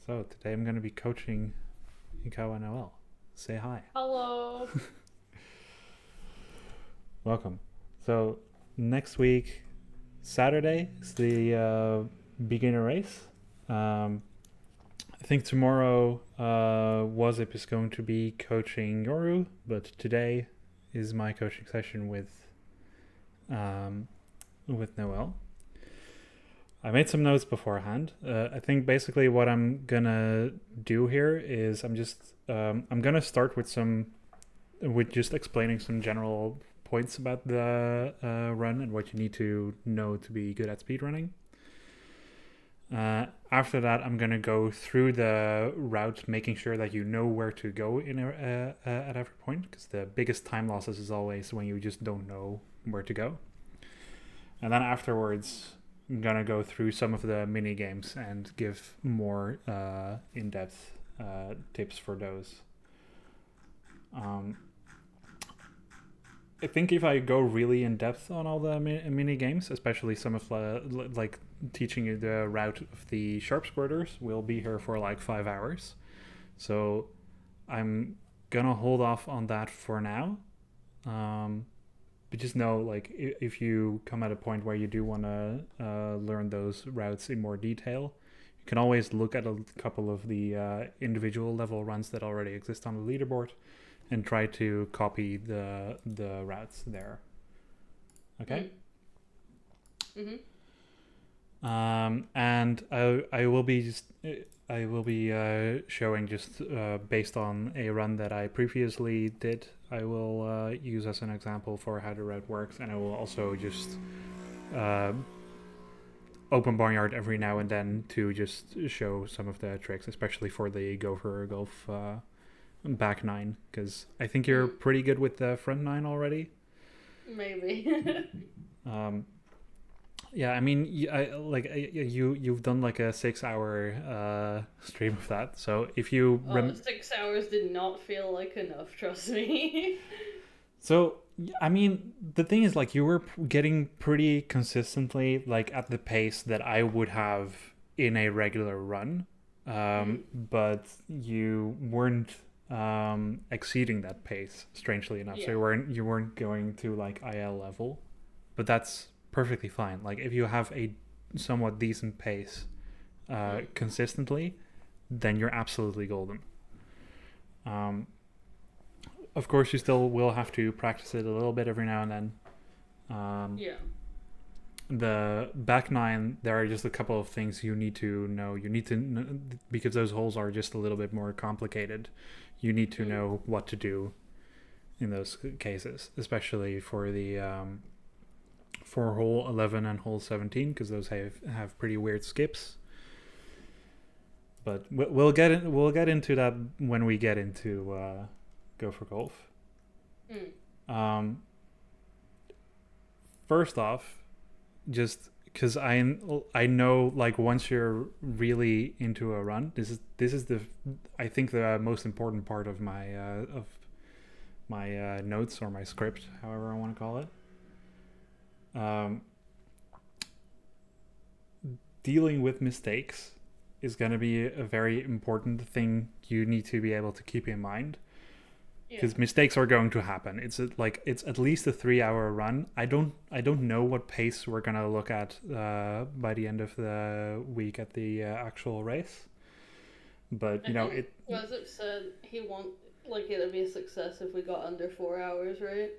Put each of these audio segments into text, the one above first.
So today I'm going to be coaching HikawaNoelle. Say hi. Hello. Welcome. So next week, Saturday, is the beginner race. I think tomorrow Wazip is going to be coaching Yoru, but today is my coaching session with Noelle. I made some notes beforehand. I think basically what I'm gonna do here is I'm gonna start with just explaining some general points about the run and what you need to know to be good at speedrunning. After that, I'm gonna go through the route, making sure that you know where to go at every point, because the biggest time losses is always when you just don't know where to go. And then afterwards, I'm gonna go through some of the mini games and give more in-depth tips for those. I think if I go really in depth on all the mini games, especially some of like teaching you the route of the sharp squirters, we'll be here for like 5 hours. So I'm gonna hold off on that for now. But just know, like, if you come at a point where you do want to learn those routes in more detail, you can always look at a couple of the individual level runs that already exist on the leaderboard and try to copy the routes there. Okay? And I will be showing just based on a run that I previously did. I will use as an example for how the route works, and I will also just open Barnyard every now and then to just show some of the tricks, especially for the Go for Golf back nine, because I think you're pretty good with the front nine already. Maybe. Yeah, I mean, you've done like a 6 hour stream of that. So if you 6 hours did not feel like enough, trust me. So I mean, the thing is, like, you were getting pretty consistently like at the pace that I would have in a regular run, but you weren't exceeding that pace, strangely enough. So you weren't going to like IL level, but that's perfectly fine. Like, if you have a somewhat decent pace consistently, then you're absolutely golden. Of course, you still will have to practice it a little bit every now and then. The back nine, there are just a couple of things you need to know. You need to know, because those holes are just a little bit more complicated. You need to know what to do in those cases, especially for the for hole 11 and hole 17, because those have pretty weird skips. But we'll get into that when we get into Go for Golf. First off, just because I know, like, once you're really into a run, this is the I think the most important part of my notes or my script, however I want to call it. Dealing with mistakes is going to be a very important thing you need to be able to keep in mind, because mistakes are going to happen. It's at least a 3 hour run. I don't know what pace we're gonna look at by the end of the week at the actual race, but Wazip said he want it'd be a success if we got under 4 hours, right?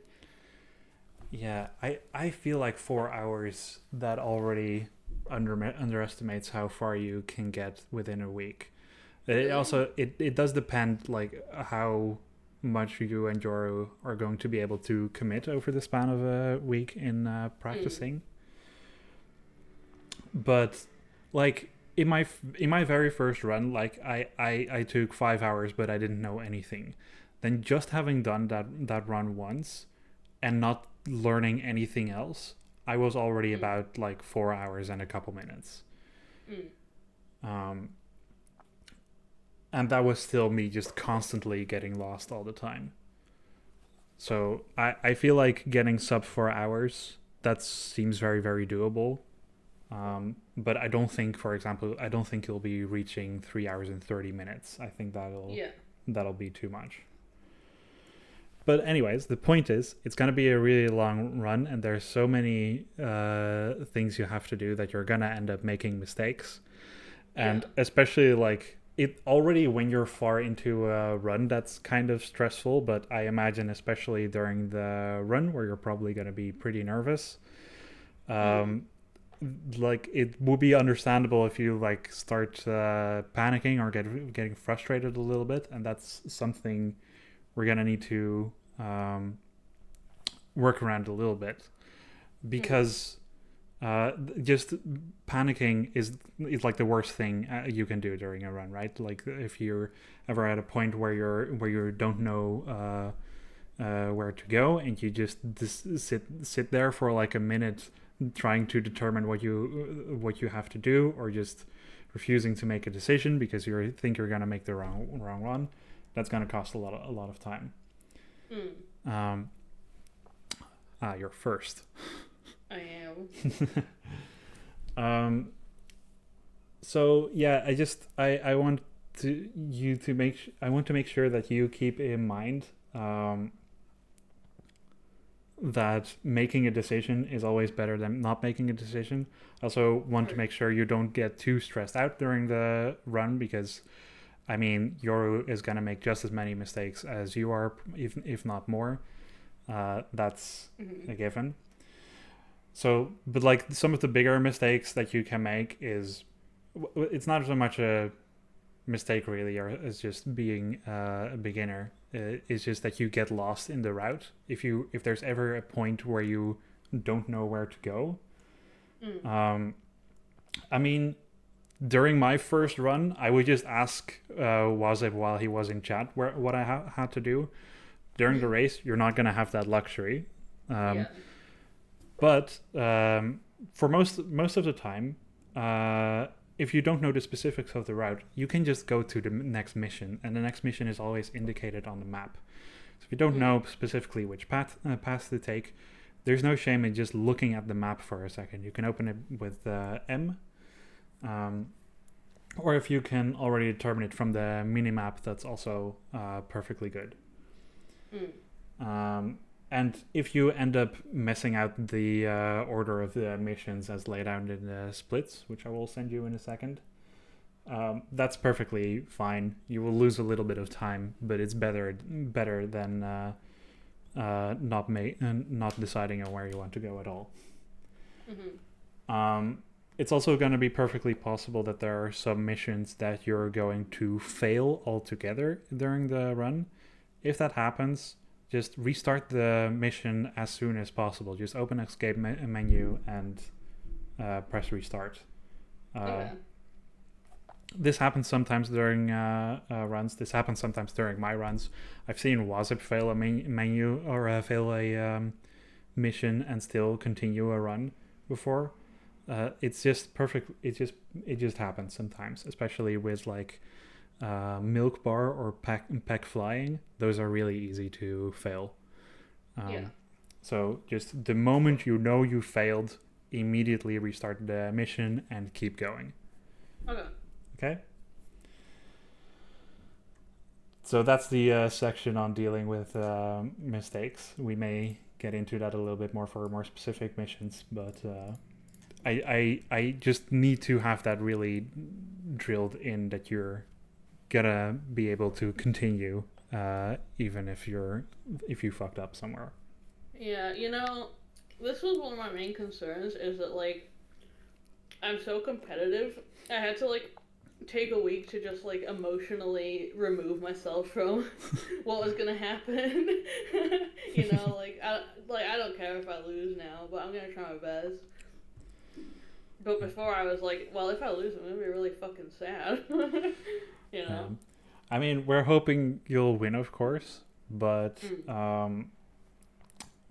Yeah, I feel like 4 hours, that already underestimates how far you can get within a week. It also it does depend, like, how much you and Joru are going to be able to commit over the span of a week in practicing. But like in my very first run, like I took 5 hours, but I didn't know anything. Then just having done that run once and not learning anything else, I was already about like 4 hours and a couple minutes. And that was still me just constantly getting lost all the time. So I feel like getting sub 4 hours, that seems very, very doable. But I don't think, for example, I don't think you'll be reaching 3 hours and 30 minutes. I think Yeah. that'll be too much. But anyways, the point is, it's going to be a really long run, and there's so many things you have to do that you're going to end up making mistakes. And Yeah. especially like it already when you're far into a run, that's kind of stressful. But I imagine, especially during the run where you're probably going to be pretty nervous, Mm. um, like it would be understandable if you like start panicking or getting frustrated a little bit, and that's something we're gonna need to um, work around a little bit Mm. because just panicking is like the worst thing you can do during a run, right? Like if you're ever at a point where you don't know where to go and you just sit there for like a minute trying to determine what you have to do, or just refusing to make a decision because you think you're gonna make the wrong one, that's gonna cost a lot of time. Mm. Um, you're first. I am. um, so yeah, I want I want to make sure that you keep in mind that making a decision is always better than not making a decision. I also want to Right. make sure you don't get too stressed out during the run because I mean Yoru is gonna make just as many mistakes as you are, if not more. That's Mm-hmm. a given. So, but like some of the bigger mistakes that you can make is it's not so much a mistake really, or it's just being a beginner. It's just that you get lost in the route. If there's ever a point where you don't know where to go, Mm. um, I mean, during my first run, I would just ask Wazib while he was in chat what I had to do. During the race, you're not gonna have that luxury. Um, Yeah. But for most of the time, if you don't know the specifics of the route, you can just go to the next mission, and the next mission is always indicated on the map. So if you don't Mm. know specifically which path to take, there's no shame in just looking at the map for a second. You can open it with M, um, or if you can already determine it from the mini map, that's also perfectly good. Mm. Um, and if you end up messing out the order of the missions as laid out in the splits, which I will send you in a second, that's perfectly fine. You will lose a little bit of time, but it's better than not deciding on where you want to go at all. Mm-hmm. It's also going to be perfectly possible that there are some missions that you're going to fail altogether during the run. If that happens, just restart the mission as soon as possible. Just open escape menu and press restart. Uh, Okay. this happens sometimes during runs. This happens sometimes during my runs. I've seen Wazip fail a menu or fail a mission and still continue a run before. It's just perfect. It just happens sometimes, especially with like milk bar or pack flying. Those are really easy to fail. Yeah. So just the moment you know you failed, immediately restart the mission and keep going. Okay. Okay. So that's the section on dealing with mistakes. We may get into that a little bit more for more specific missions, but I just need to have that really drilled in that you're gonna be able to continue even if you fucked up somewhere. Yeah. This was one of my main concerns is that like I'm so competitive. I had to like take a week to just like emotionally remove myself from what was gonna happen. I don't care if I lose now, but I'm gonna try my best. But before I was like, well, if I lose, I'm gonna be really fucking sad. you know. Um, I mean, we're hoping you'll win, of course, but Mm.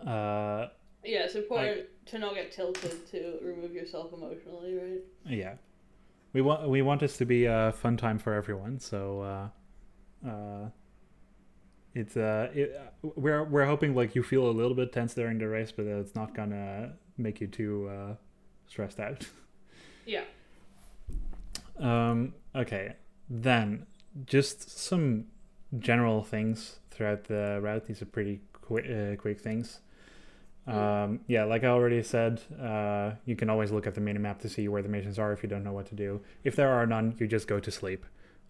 uh, Yeah, it's I important to not get tilted to remove yourself emotionally, right? yeah, we want this to be a fun time for everyone, so it's we're hoping like you feel a little bit tense during the race, but it's not gonna make you too stressed out. Yeah. Okay, then just some general things throughout the route. These are pretty quick things. Yeah, like I already said, you can always look at the minimap to see where the missions are if you don't know what to do. If there are none, you just go to sleep,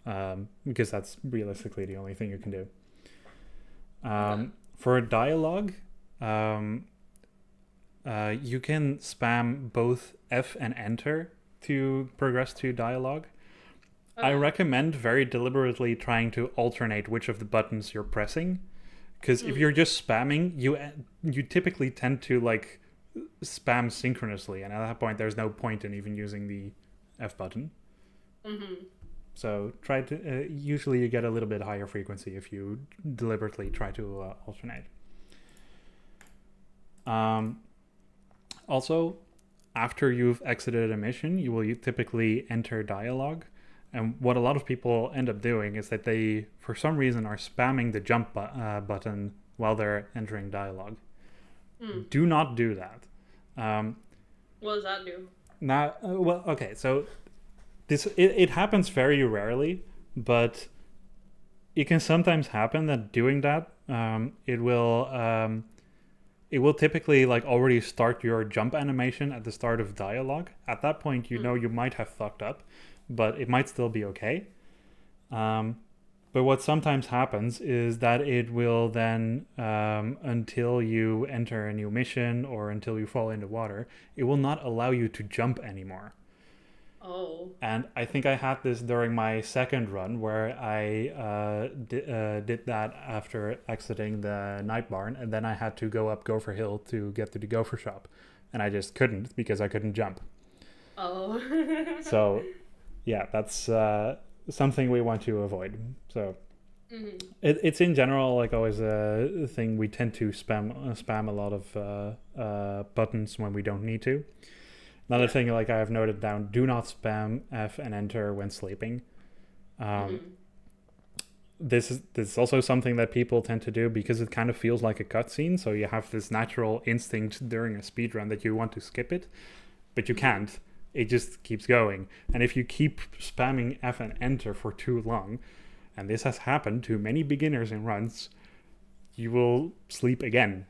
because that's realistically the only thing you can do. For dialogue, you can spam both F and Enter to progress to dialogue. I recommend very deliberately trying to alternate which of the buttons you're pressing, because if you're just spamming, you typically tend to like spam synchronously, and at that point there's no point in even using the F button. So try to usually you get a little bit higher frequency if you deliberately try to alternate. Also, after you've exited a mission, you will typically enter dialogue. And what a lot of people end up doing is that they, for some reason, are spamming the jump button while they're entering dialogue. Do not do that. What does that do? Now, well, okay, so it happens very rarely, but it can sometimes happen that doing that, it will typically like already start your jump animation at the start of dialogue. At that point, you know you might have fucked up, but it might still be okay. But what sometimes happens is that it will then, until you enter a new mission or until you fall into water, it will not allow you to jump anymore. Oh. And I think I had this during my second run where I did that after exiting the night barn, and then I had to go up Gopher Hill to get to the Gopher Shop, and I just couldn't because I couldn't jump. Oh. So, yeah, that's something we want to avoid. So, it's in general like always a thing. We tend to spam a lot of buttons when we don't need to. Another thing, like I have noted down, do not spam F and Enter when sleeping. This is also something that people tend to do because it kind of feels like a cutscene. So you have this natural instinct during a speedrun that you want to skip it, but you can't. It just keeps going. And if you keep spamming F and Enter for too long, and this has happened to many beginners in runs, you will sleep again.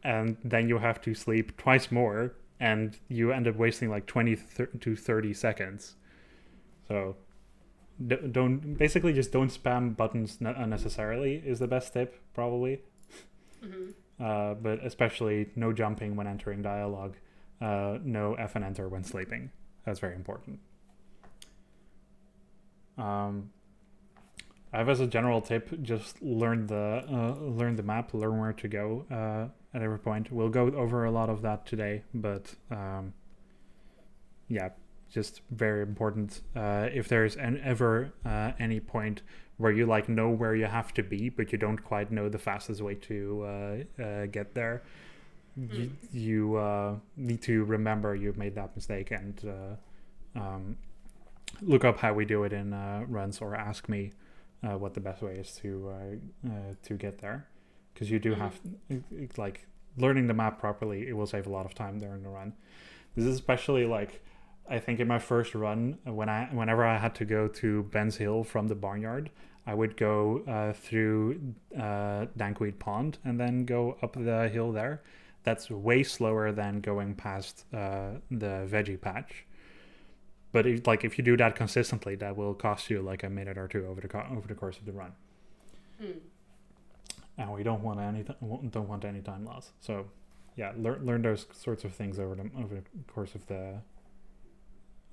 And then you have to sleep twice more, and you end up wasting like 20 to 30 seconds. So don't spam buttons unnecessarily is the best tip, probably. But especially no jumping when entering dialogue. No F and Enter when sleeping. That's very important. I have as a general tip, just learn the map, learn where to go at every point. We'll go over a lot of that today, but yeah, just very important. If there's ever any point where you like know where you have to be, but you don't quite know the fastest way to get there, you need to remember you've made that mistake and look up how we do it in runs, or ask me what the best way is to get there, because you do have like learning the map properly. It will save a lot of time during the run. This is especially like I think in my first run whenever I had to go to Ben's Hill from the Barnyard, I would go through Dankweed Pond and then go up the hill there. That's way slower than going past the veggie patch. But if you do that consistently, that will cost you like a minute or two over the course of the run. And we don't want any time loss. So, yeah, learn those sorts of things over the course of the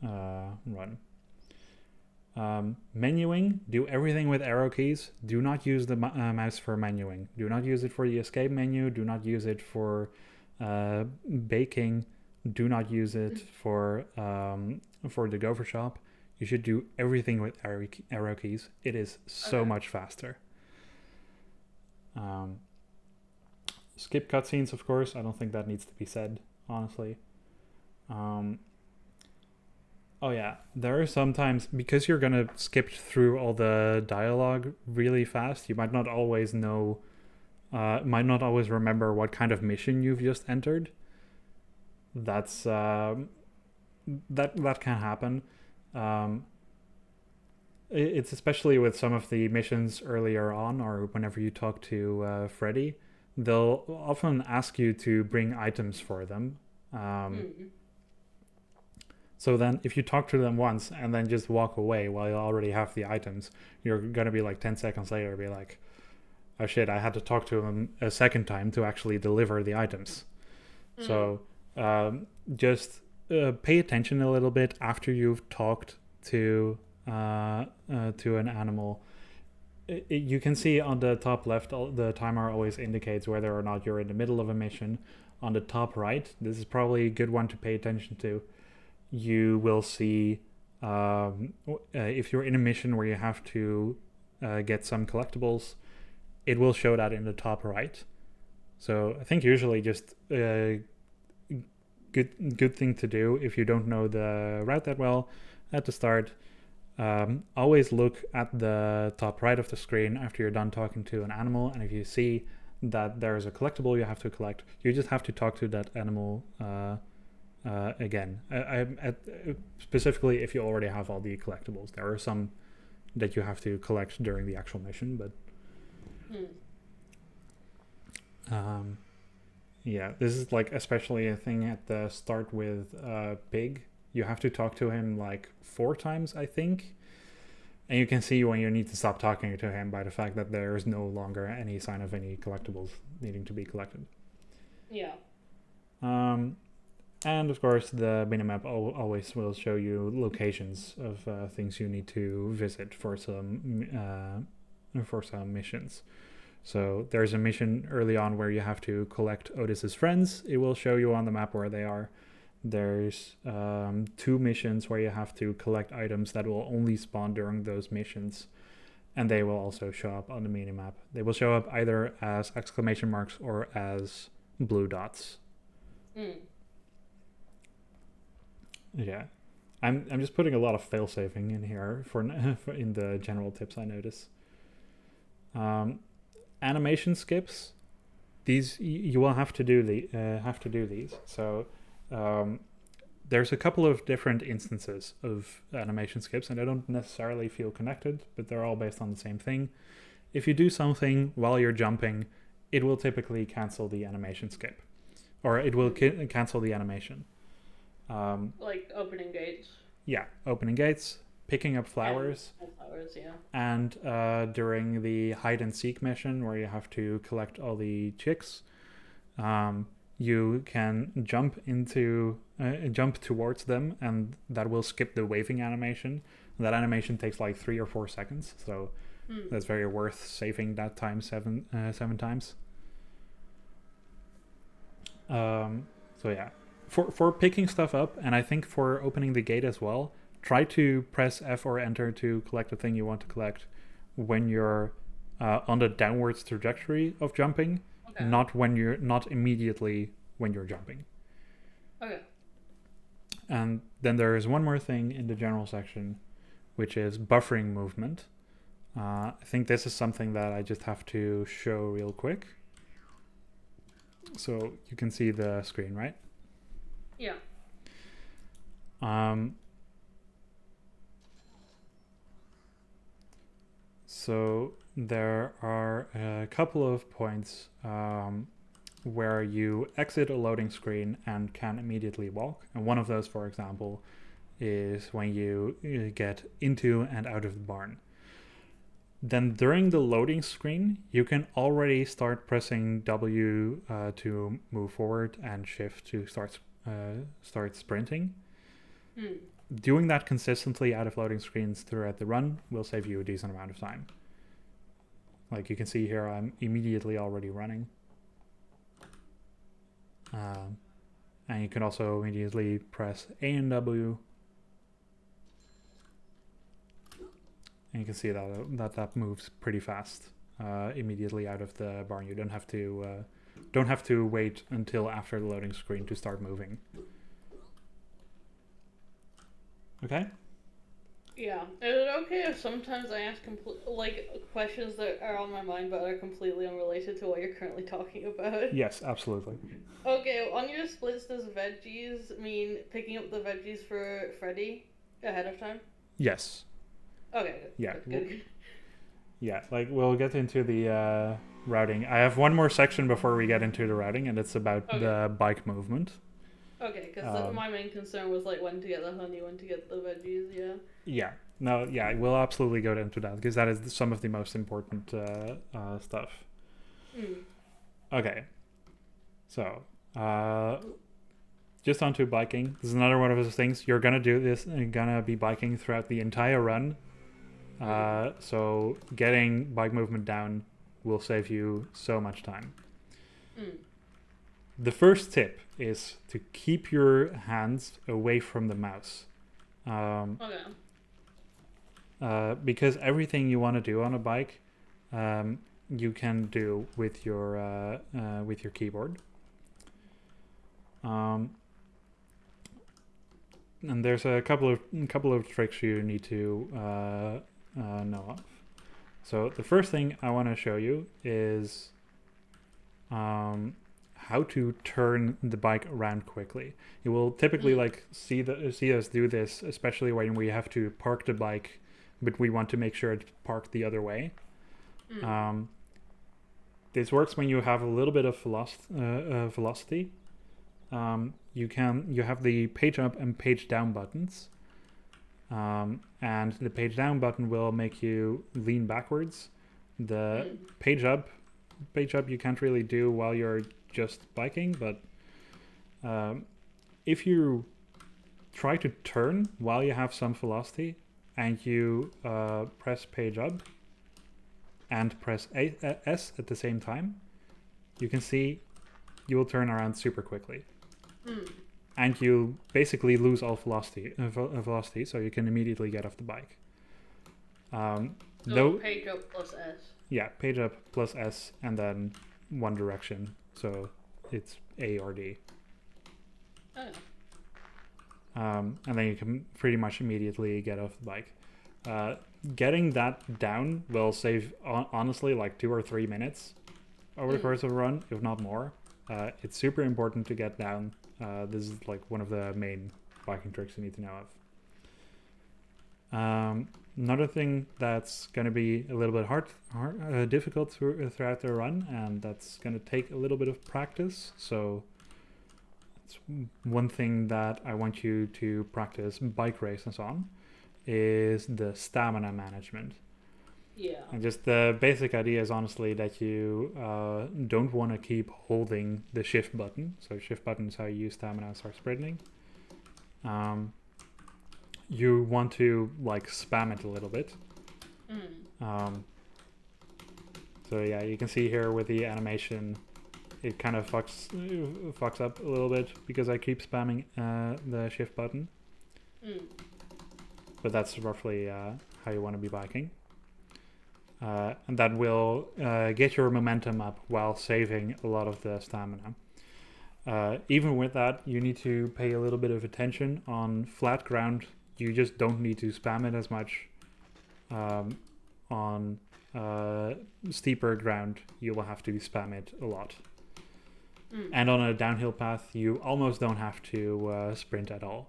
run. Menuing, do everything with arrow keys. Do not use the mouse for menuing. Do not use it for the escape menu. Do not use it for baking. Do not use it for the Gopher Shop. You should do everything with arrow keys. It is so much faster. Skip cutscenes, of course. I don't think that needs to be said, honestly. Oh yeah, there are sometimes, because you're gonna skip through all the dialogue really fast, you might not always remember what kind of mission you've just entered. That's that can happen. Um, it's especially with some of the missions earlier on, or whenever you talk to Freddy, they'll often ask you to bring items for them. So then if you talk to them once and then just walk away while you already have the items, you're going to be like 10 seconds later be like, oh shit, I had to talk to him a second time to actually deliver the items. So just pay attention a little bit after you've talked to an animal. You can see on the top left, the timer always indicates whether or not you're in the middle of a mission. On the top right, this is probably a good one to pay attention to. You will see if you're in a mission where you have to get some collectibles, it will show that in the top right. So I think usually just good thing to do if you don't know the route that well at the start. Always look at the top right of the screen after you're done talking to an animal, and if you see that there's a collectible you have to collect, you just have to talk to that animal again. Specifically if you already have all the collectibles. There are some that you have to collect during the actual mission, but yeah, this is like especially a thing at the start with Pig. You have to talk to him like 4 times, I think. And you can see when you need to stop talking to him by the fact that there is no longer any sign of any collectibles needing to be collected. Yeah. And of course, the minimap always will show you locations of things you need to visit for some missions. So there's a mission early on where you have to collect Otis's friends. It will show you on the map where they are. There's 2 missions where you have to collect items that will only spawn during those missions, and they will also show up on the minimap. They will show up either as exclamation marks or as blue dots. Yeah, I'm just putting a lot of fail-safing in here for in the general tips I notice. Animation skips, these you will have to do these. So there's a couple of different instances of animation skips, and they don't necessarily feel connected, but they're all based on the same thing. If you do something while you're jumping, it will typically cancel the animation skip, or it will cancel the animation. Like opening gates. Yeah, opening gates, picking up flowers. And during the hide and seek mission where you have to collect all the chicks, you can jump towards them, and that will skip the waving animation. That animation takes like 3 or 4 seconds, so that's very worth saving that time 7 times. So yeah, for picking stuff up, and I think for opening the gate as well, try to press F or enter to collect the thing you want to collect when you're on the downwards trajectory of jumping. Okay. Not immediately when you're jumping. Okay. And then there is one more thing in the general section, which is buffering movement. I think this is something that I just have to show real quick. So you can see the screen, right? Yeah. So there are a couple of points where you exit a loading screen and can immediately walk. And one of those, for example, is when you get into and out of the barn. Then during the loading screen, you can already start pressing W to move forward and shift to start sprinting. Doing that consistently out of loading screens throughout the run will save you a decent amount of time. Like you can see here, I'm immediately already running. And you can also immediately press A and W. And you can see that moves pretty fast immediately out of the barn. You don't have to wait until after the loading screen to start moving. Okay. Yeah. Is it okay if sometimes I ask questions that are on my mind but are completely unrelated to what you're currently talking about? Yes, absolutely. Okay, on your splits, does veggies mean picking up the veggies for Freddy ahead of time? Yes. Okay, Yeah. good, good, good. Yeah, like we'll get into the routing. I have one more section before we get into the routing, and it's about Okay, the bike movement. okay, because Um, my main concern was like when to get the honey, when to get the veggies, yeah. yeah, no, yeah, we'll absolutely go into that because that is some of the most important stuff. Mm. Okay, so just onto biking. This is another one of those things. You're gonna do this and gonna be biking throughout the entire run. Mm. So getting bike movement down will save you so much time. Mm. The first tip is to keep your hands away from the mouse. Um, Okay. because everything you want to do on a bike, you can do with your keyboard. Um, and there's a couple of tricks you need to know of. So the first thing I want to show you is how to turn the bike around quickly. You will typically Mm. see us do this, especially when we have to park the bike, but we want to make sure it's parked the other way. Mm. Um, this works when you have a little bit of velocity. You have the page up and page down buttons, and the page down button will make you lean backwards. The Mm. page up you can't really do while you're just biking, but if you try to turn while you have some velocity and you press page up and press S at the same time, you can see you will turn around super quickly. Mm. And you basically lose all velocity, so you can immediately get off the bike. So Though, page up plus S. yeah, page up plus S and then one direction, so it's A or D. Oh. And then you can pretty much immediately get off the bike. Getting that down will save, honestly, like 2 or 3 minutes over the course of a run, if not more. It's super important to get down. This is like one of the main biking tricks you need to know of. Another thing that's going to be a little bit difficult throughout the run, and that's going to take a little bit of practice. So it's one thing that I want you to practice bike races on is the stamina management. Yeah. And just the basic idea is honestly that you don't want to keep holding the shift button. So shift button is how you use stamina and start sprinting. You want to like spam it a little bit. So yeah, you can see here with the animation, it kind of fucks up a little bit because I keep spamming the shift button. But that's roughly how you want to be biking. And that will get your momentum up while saving a lot of the stamina. Even with that, you need to pay a little bit of attention on flat ground. You just don't need to spam it as much. On steeper ground, you will have to spam it a lot. And on a downhill path, you almost don't have to sprint at all.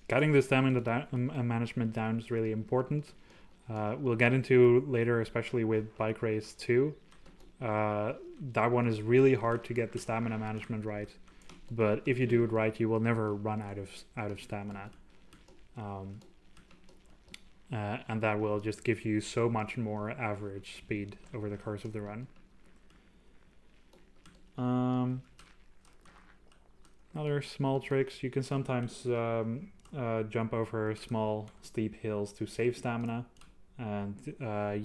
Getting the stamina management down is really important. We'll get into later, especially with Bike Race 2. That one is really hard to get the stamina management right, but if you do it right, you will never run out of stamina. And that will just give you so much more average speed over the course of the run. Other small tricks, you can sometimes jump over small steep hills to save stamina, and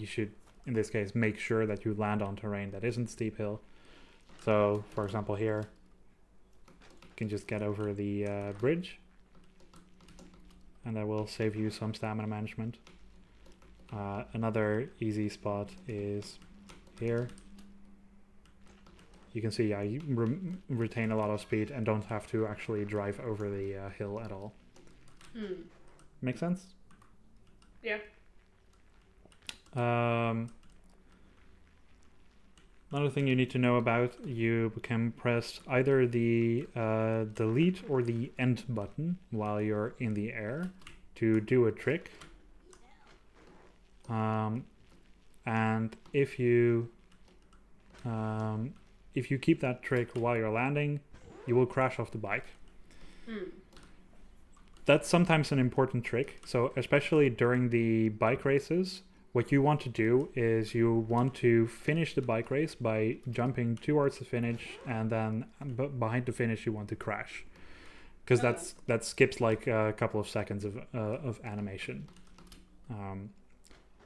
you should, in this case, make sure that you land on terrain that isn't steep hill. So for example here, you can just get over the bridge, and that will save you some stamina management. Another easy spot is here. you can see, yeah, you retain a lot of speed and don't have to actually drive over the hill at all. Make sense? Yeah. Another thing you need to know about, you can press either the delete or the end button while you're in the air to do a trick. And if you keep that trick while you're landing, you will crash off the bike. That's sometimes an important trick. So especially during the bike races, what you want to do is you want to finish the bike race by jumping towards the finish, and then behind the finish you want to crash, because that skips like a couple of seconds of animation.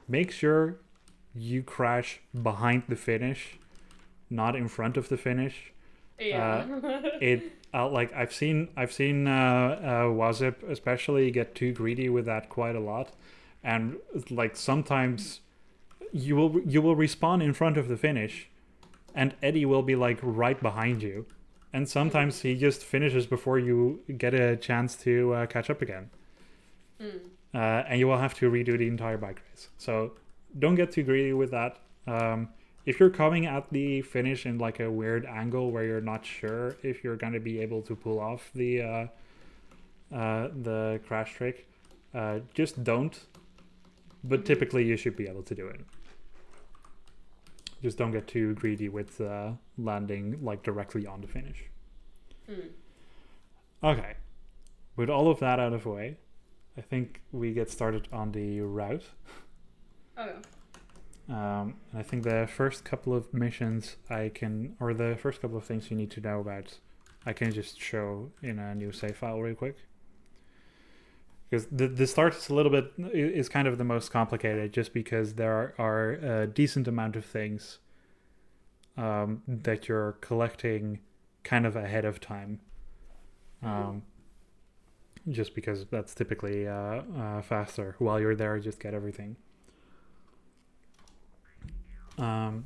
Make sure you crash behind the finish, not in front of the finish. Yeah. Like I've seen Wazip especially get too greedy with that quite a lot. And like sometimes you will respawn in front of the finish, and Eddie will be like right behind you, and sometimes he just finishes before you get a chance to catch up again, and you will have to redo the entire bike race. So don't get too greedy with that. If you're coming at the finish in like a weird angle where you're not sure if you're going to be able to pull off the crash trick, just don't. But typically you should be able to do it. Just don't get too greedy with landing like directly on the finish. Okay. With all of that out of the way, I think we get started on the route. Okay. And I think the first couple of missions the first couple of things you need to know about, I can just show in a new save file real quick. Because the start is kind of the most complicated, just because there are a decent amount of things that you're collecting kind of ahead of time. Just because that's typically faster. While you're there, just get everything. So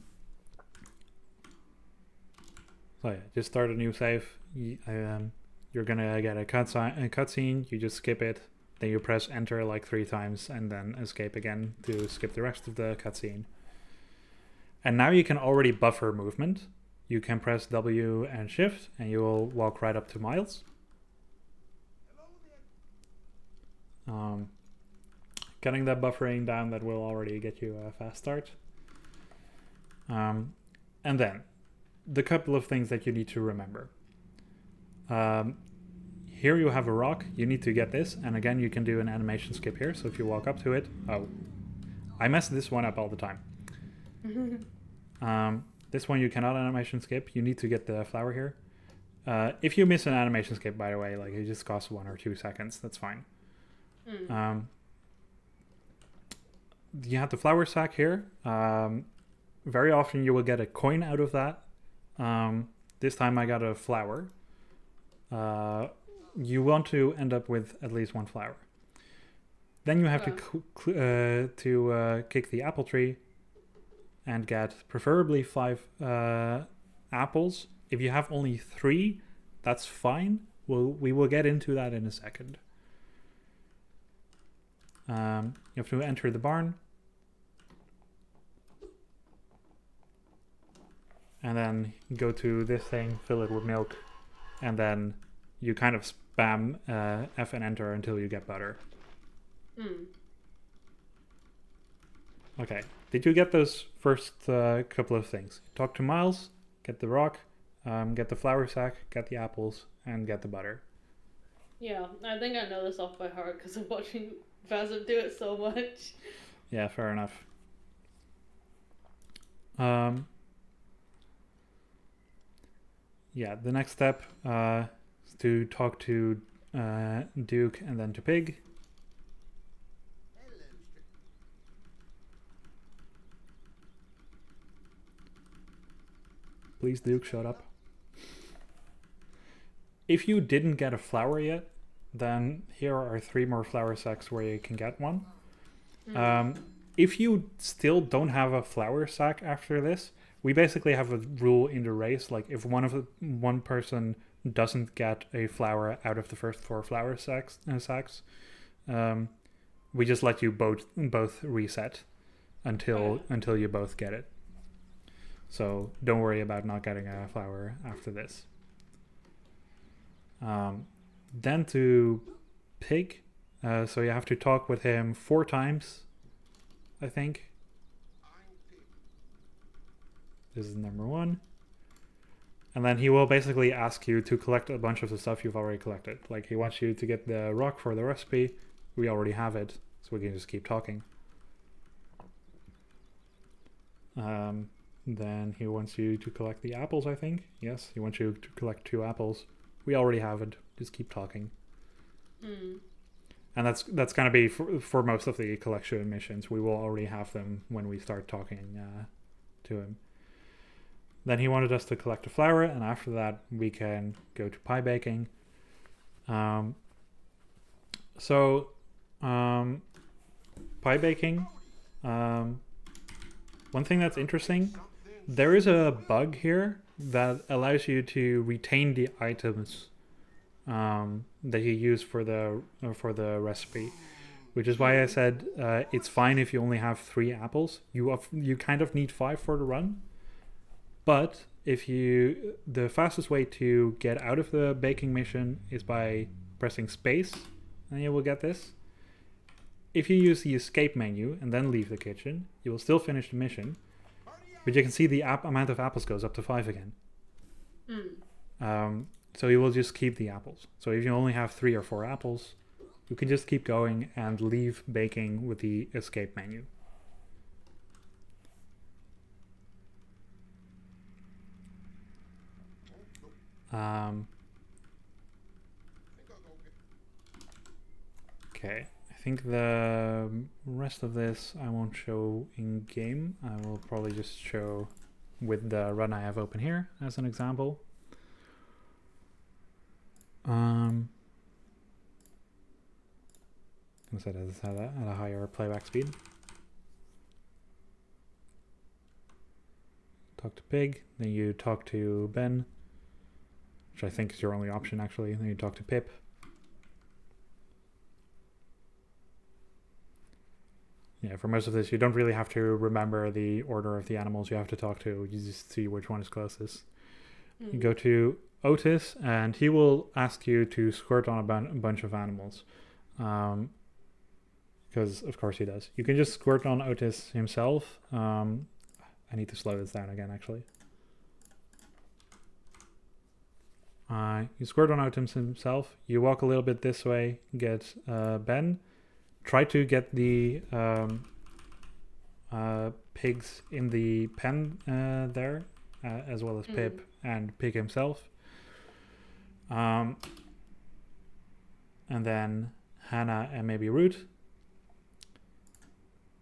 yeah, just start a new save. You're gonna get a cutscene. You just skip it. Then you press enter like 3 times and then escape again to skip the rest of the cutscene. And now you can already buffer movement. You can press W and shift and you will walk right up to Miles. Getting that buffering down, that will already get you a fast start. And then, the couple of things that you need to remember. Here you have a rock, you need to get this, and again you can do an animation skip here, so if you walk up to it... Oh, I mess this one up all the time. This one you cannot animation skip, you need to get the flower here. If you miss an animation skip, by the way, like it just costs 1 or 2 seconds, that's fine. You have the flower sack here. Very often you will get a coin out of that. This time I got a flower. You want to end up with at least 1 flower. Then you have to kick the apple tree and get preferably 5 apples. If you have only 3, that's fine. We will get into that in a second. You have to enter the barn. And then go to this thing, fill it with milk, and then you kind of spam F and enter until you get butter. Okay, did you get those first couple of things? Talk to Miles, get the rock, get the flour sack, get the apples, and get the butter. Yeah, I think I know this off by heart because I'm watching Fazim do it so much. Yeah, fair enough. Yeah, the next step is to talk to Duke and then to Pig. Please, Duke, shut up. If you didn't get a flower yet, then here are 3 more flower sacks where you can get one. If you still don't have a flower sack after this, we basically have a rule in the race. Like if one person doesn't get a flower out of the first 4 flower sacks, we just let you both reset until you both get it. So don't worry about not getting a flower after this. Then to Pig, so you have to talk with him 4 times, I think. This is number 1. And then he will basically ask you to collect a bunch of the stuff you've already collected. Like he wants you to get the rock for the recipe. We already have it, so we can just keep talking. Then he wants you to collect the apples, I think. Yes, he wants you to collect 2 apples. We already have it. Just keep talking. And that's going to be for most of the collection missions. We will already have them when we start talking to him. Then he wanted us to collect a flower, and after that we can go to pie baking. Pie baking. One thing that's interesting, there is a bug here that allows you to retain the items that you use for the recipe, which is why I said it's fine if you only have 3 apples. You kind of need 5 for the run, but the fastest way to get out of the baking mission is by pressing space, and you will get this. If you use the escape menu and then leave the kitchen, you will still finish the mission, but you can see the amount of apples goes up to 5 again. So you will just keep the apples. So if you only have 3 or 4 apples, you can just keep going and leave baking with the escape menu. Okay, I think the rest of this I won't show in game. I will probably just show with the run I have open here as an example. I'm gonna set this at a higher playback speed. Talk to Pig, then you talk to Ben, which I think is your only option actually. Then you talk to Pip. Yeah, for most of this, you don't really have to remember the order of the animals you have to talk to. You just see which one is closest. You go to Otis, and he will ask you to squirt on a bunch of animals. Because, of course, he does. You can just squirt on Otis himself. I need to slow this down again, actually. You squirt on Otis himself. You walk a little bit this way, get Ben. Try to get the pigs in the pen there, as well as Pip and Pig himself. And then Hannah and maybe Root.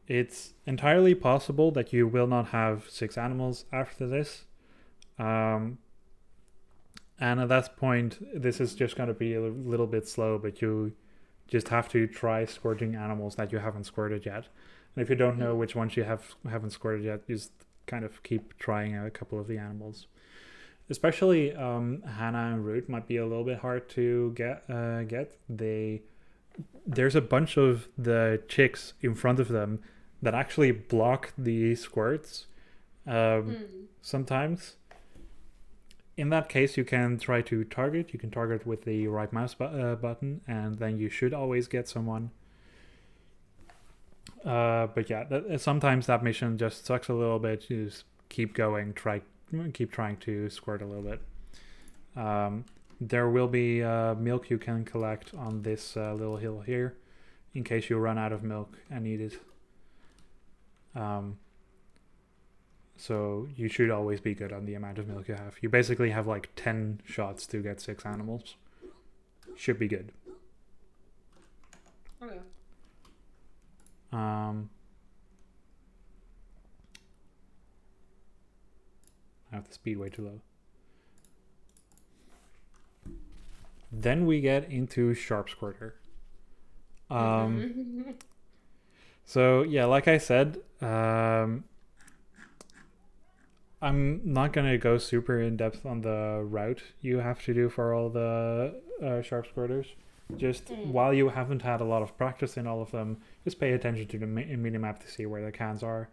It's entirely possible that you will not have 6 animals after this. And at that point, this is just going to be a little bit slow, but you just have to try squirting animals that you haven't squirted yet. And if you don't know which ones you haven't squirted yet, just kind of keep trying a couple of the animals. Especially Hannah and Root might be a little bit hard to get. There's a bunch of the chicks in front of them that actually block the squirts sometimes. In that case, you can try to target. You can target with the right mouse button, and then you should always get someone. But yeah, sometimes that mission just sucks a little bit. You just keep going, keep trying to squirt a little bit. There will be milk you can collect on this little hill here, in case you run out of milk and need it. So you should always be good on the amount of milk you have. You basically have like 10 shots to get 6 animals. Should be good. Okay. I have the speed way too low. Then we get into Sharp Squirter. So yeah, like I said, I'm not gonna go super in depth on the route you have to do for all the sharp squirters. Just while you haven't had a lot of practice in all of them, just pay attention to the minimap to see where the cans are.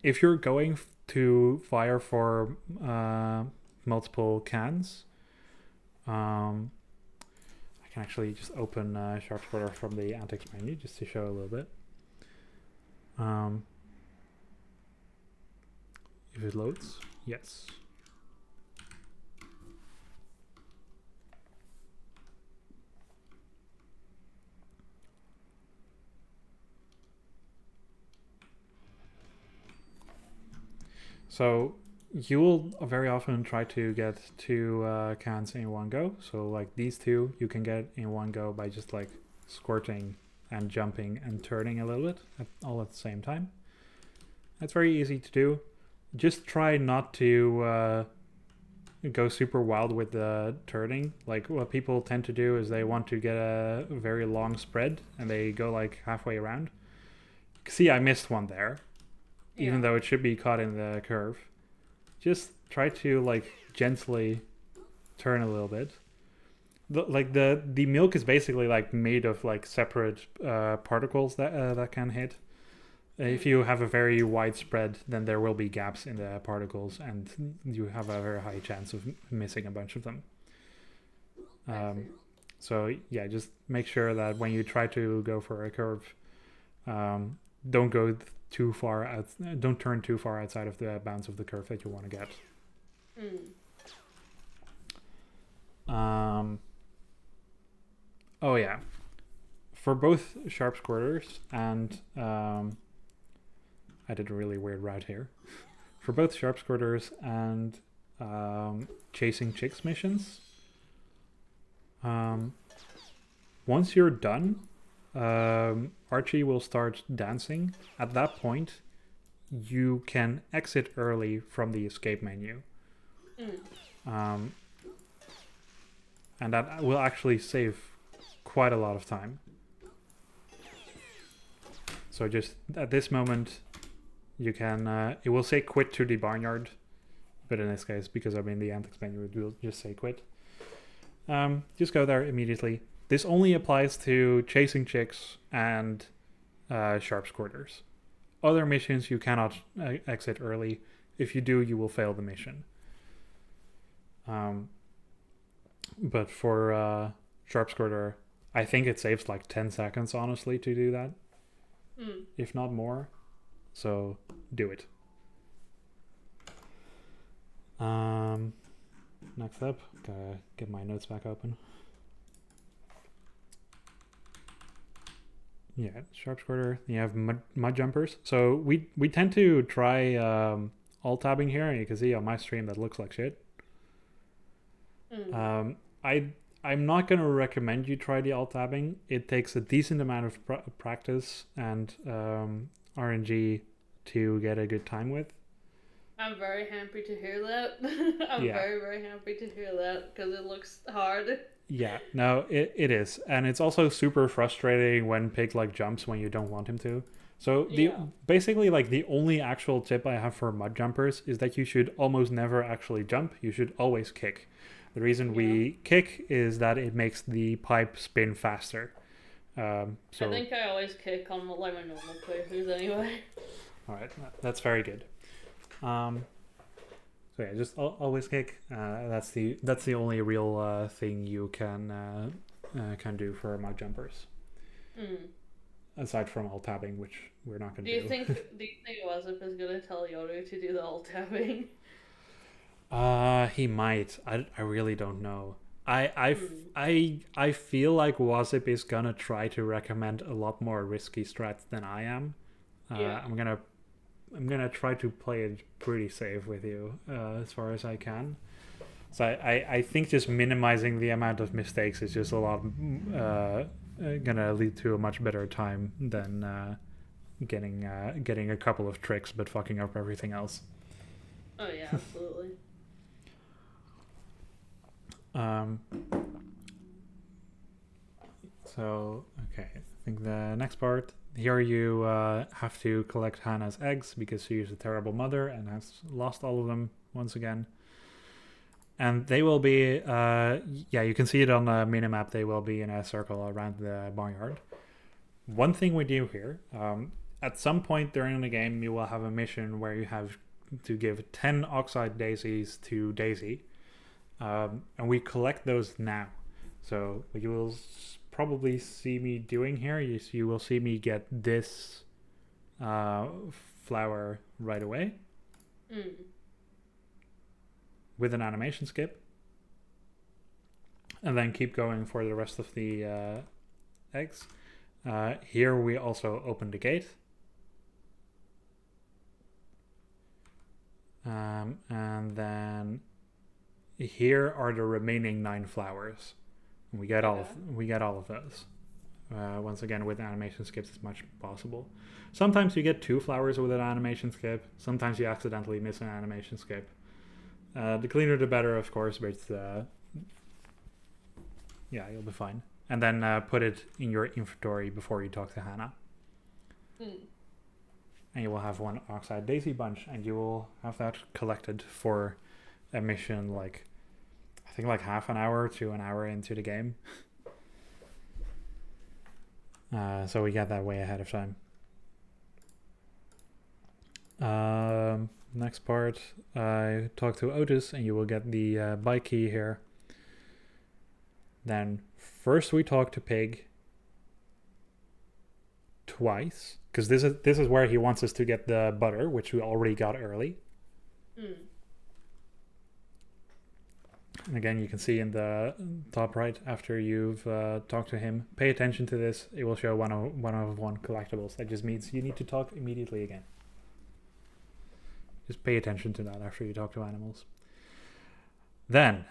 If you're going to fire for multiple cans, I can actually just open sharp squirter from the antics menu just to show a little bit. If it loads, yes. So you will very often try to get two cans in one go. So like these two you can get in one go by just like squirting and jumping and turning a little bit all at the same time. That's very easy to do. Just try not to go super wild with the turning. Like what people tend to do is they want to get a very long spread and they go like halfway around. See, I missed one there, even though it should be caught in the curve. Just try to like gently turn a little bit. The milk is basically like made of like separate particles that can hit. If you have a very wide spread, then there will be gaps in the particles, and you have a very high chance of missing a bunch of them. So yeah, just make sure that when you try to go for a curve, don't go too far out. Don't turn too far outside of the bounds of the curve that you want to get. Oh yeah, for both sharp squirters and I did a really weird route here. For both sharp squirters and chasing chicks missions, once you're done, Archie will start dancing. At that point, you can exit early from the escape menu. And that will actually save quite a lot of time. So just at this moment, you can, it will say quit to the barnyard, but in this case, because I'm in the antics menu, it will just say quit. Just go there immediately. This only applies to chasing chicks and sharp squirters. Other missions you cannot exit early. If you do, you will fail the mission. But for sharp squirter, I think it saves like 10 seconds, honestly, to do that. If not more. So do it. Next up, gotta get my notes back open. Yeah, sharp squirter. You have mud jumpers. So we tend to try alt tabbing here, and you can see on my stream that looks like shit. I'm not gonna recommend you try the alt tabbing. It takes a decent amount of practice and RNG to get a good time with. I'm very happy to hear that. I'm very, very happy to hear that because it looks hard. Yeah, no, it is. And it's also super frustrating when Pig like jumps when you don't want him to. So basically like the only actual tip I have for mud jumpers is that you should almost never actually jump. You should always kick. The reason we kick is that it makes the pipe spin faster. So I think I always kick on like my normal playthroughs anyway. All right, that's very good. So yeah, just always kick. That's the only real thing you can do for mud jumpers. Aside from alt tabbing, which we're not going to do. Do you think Wasp is going to tell Yoru to do the alt tabbing? He might. I really don't know. I feel like Wasp is gonna try to recommend a lot more risky strats than I am. I'm gonna try to play it pretty safe with you as far as I can. So I think just minimizing the amount of mistakes is just a lot gonna lead to a much better time than getting a couple of tricks but fucking up everything else. Oh yeah, absolutely. So Okay, I think the next part, here you have to collect Hannah's eggs because she is a terrible mother and has lost all of them once again. And they will be, you can see it on the minimap, they will be in a circle around the barnyard. One thing we do here, at some point during the game, you will have a mission where you have to give 10 oxide daisies to Daisy. And we collect those now. So what you will probably see me doing here is you will see me get this flower right away. With an animation skip. And then keep going for the rest of the eggs. Here we also open the gate. And then here are the remaining 9 flowers. We get all of those. Once again, with animation skips as much as possible. Sometimes you get 2 flowers with an animation skip. Sometimes you accidentally miss an animation skip. The cleaner the better, of course, but you'll be fine. And then put it in your inventory before you talk to Hannah. And you will have 1 oxide daisy bunch, and you will have that collected for a mission I think half an hour to an hour into the game. So we get that way ahead of time. Next part, I talk to Otis, and you will get the bike key here. Then first we talk to Pig twice, because this is where he wants us to get the butter, which we already got early. And again, you can see in the top right, after you've talked to him, pay attention to this. It will show one of one collectibles. That just means you need to talk immediately again. Just pay attention to that after you talk to animals. Then,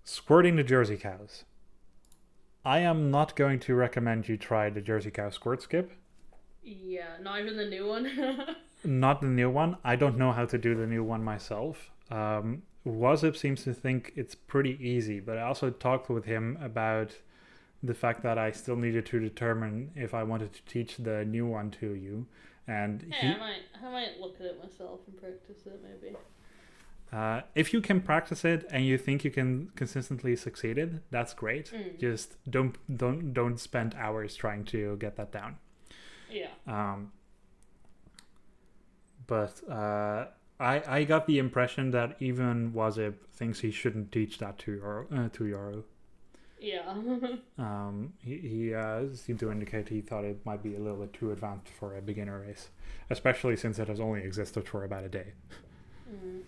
squirting the Jersey cows. I am not going to recommend you try the Jersey cow squirt skip. Yeah, not even the new one. Not the new one. I don't know how to do the new one myself. Wazip seems to think it's pretty easy, but I also talked with him about the fact that I still needed to determine if I wanted to teach the new one to you. And I might look at it myself and practice it maybe. If you can practice it and you think you can consistently succeed it, that's great. Just don't spend hours trying to get that down. Yeah. But I got the impression that even Wazip thinks he shouldn't teach that to Yoru. Yeah. He seemed to indicate he thought it might be a little bit too advanced for a beginner race, especially since it has only existed for about a day.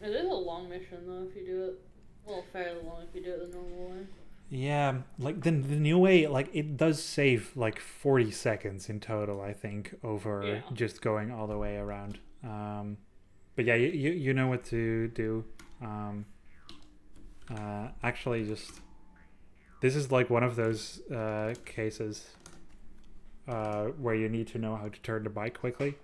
It is a long mission though if you do it. Well, fairly long if you do it the normal way. Yeah, like the new way, like it does save like 40 seconds in total, I think, over just going all the way around. But yeah, you know what to do. Actually, this is like one of those cases where you need to know how to turn the bike quickly.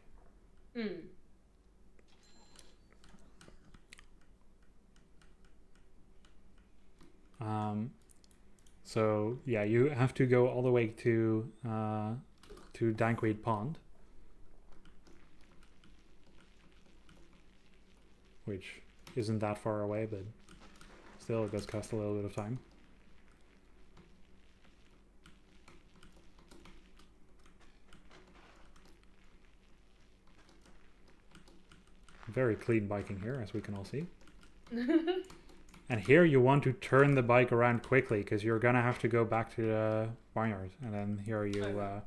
So yeah, you have to go all the way to Dankweed Pond, which isn't that far away, but still it does cost a little bit of time. Very clean biking here, as we can all see. And here you want to turn the bike around quickly because you're gonna have to go back to the barnyard. And then here you,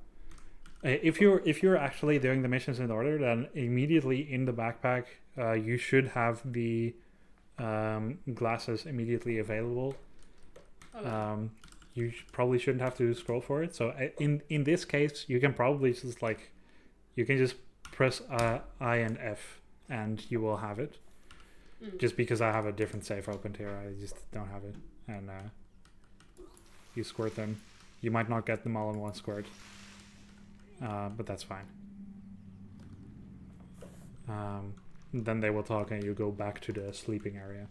if you're actually doing the missions in order, then immediately in the backpack you should have the glasses immediately available. You probably shouldn't have to scroll for it. So in this case, you can probably just press I and F, and you will have it. Just because I have a different save opened here, I just don't have it. And you squirt them. You might not get them all in one squirt, but that's fine. Then they will talk and you go back to the sleeping area.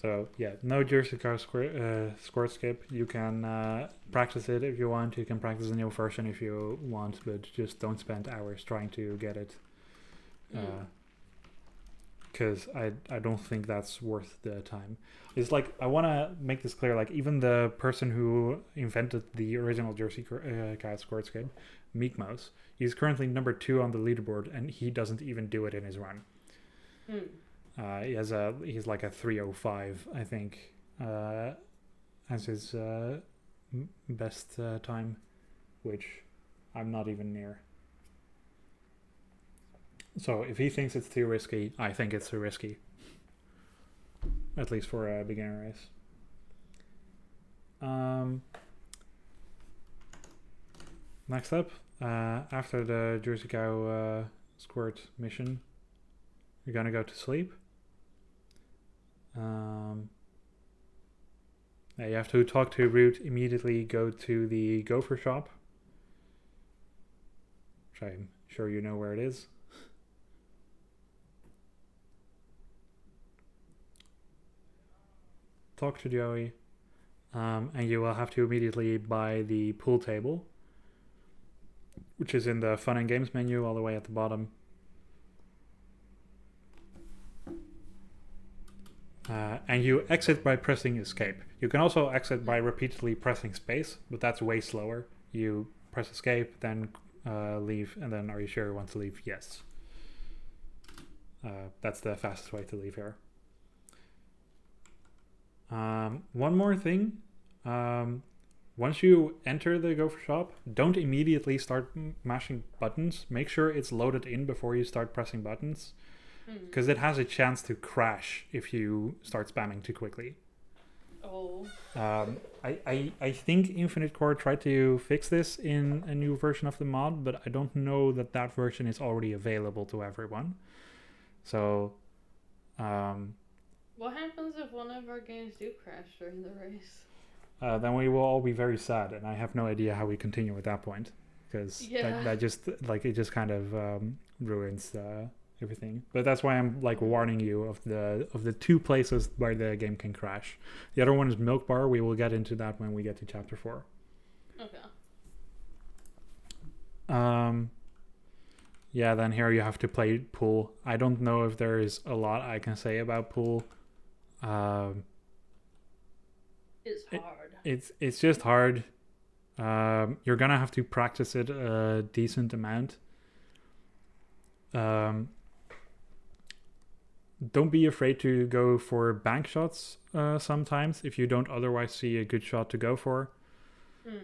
So yeah, no Jersey Cow score skip. You can practice it if you want. You can practice a new version if you want, but just don't spend hours trying to get it. Because I don't think that's worth the time. It's like, I want to make this clear, like even the person who invented the original Jersey Cow scorescape, Meek Mouse, he's currently number 2 on the leaderboard, and he doesn't even do it in his run. He's like a 3:05, I think, as his best time, which I'm not even near. So if he thinks it's too risky, I think it's too risky. At least for a beginner race. Next up, after the Jersey Cow squirt mission, you're gonna go to sleep. You have to talk to Root, immediately go to the gopher shop, which I'm sure you know where it is. Talk to Joey, and you will have to immediately buy the pool table, which is in the fun and games menu all the way at the bottom. And you exit by pressing escape. You can also exit by repeatedly pressing space, but that's way slower. You press escape, then leave, and then are you sure you want to leave? Yes. That's the fastest way to leave here. One more thing. Once you enter the gopher shop, don't immediately start mashing buttons. Make sure it's loaded in before you start pressing buttons, because it has a chance to crash if you start spamming too quickly. Oh. I think Infinite Core tried to fix this in a new version of the mod, but I don't know that that version is already available to everyone. So, what happens if one of our games do crash during the race? Then we will all be very sad, and I have no idea how we continue at that point, because that just it just kind of ruins everything. But that's why I'm like warning you of the 2 places where the game can crash. The other one is Milk Bar. We will get into that when we get to chapter 4. Okay. Yeah, then here you have to play pool. I don't know if there is a lot I can say about pool. It's hard. It's just hard. You're gonna have to practice it a decent amount. Don't be afraid to go for bank shots sometimes if you don't otherwise see a good shot to go for.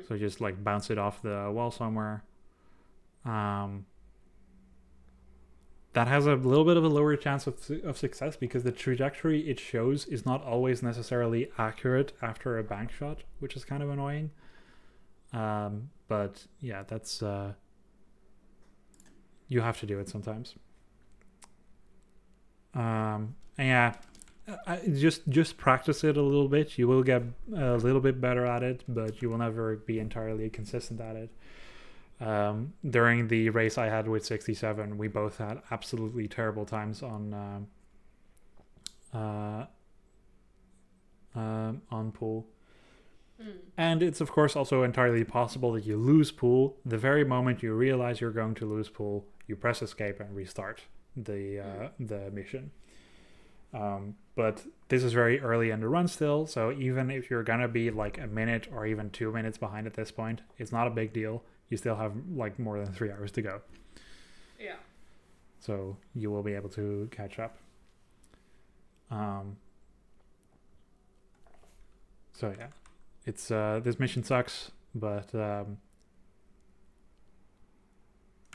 So just like bounce it off the wall somewhere. That has a little bit of a lower chance of success because the trajectory it shows is not always necessarily accurate after a bank shot, which is kind of annoying. But yeah, that's you have to do it sometimes. And yeah, just practice it a little bit. You will get a little bit better at it, but you will never be entirely consistent at it. During the race I had with 67, we both had absolutely terrible times on pool. And it's of course also entirely possible that you lose pool. The very moment you realize you're going to lose pool, you press escape and restart the mission. But this is very early in the run still, so even if you're gonna be like a minute or even 2 minutes behind at this point, it's not a big deal. You still have like more than 3 hours to go. Yeah. So you will be able to catch up. So yeah, it's this mission sucks, but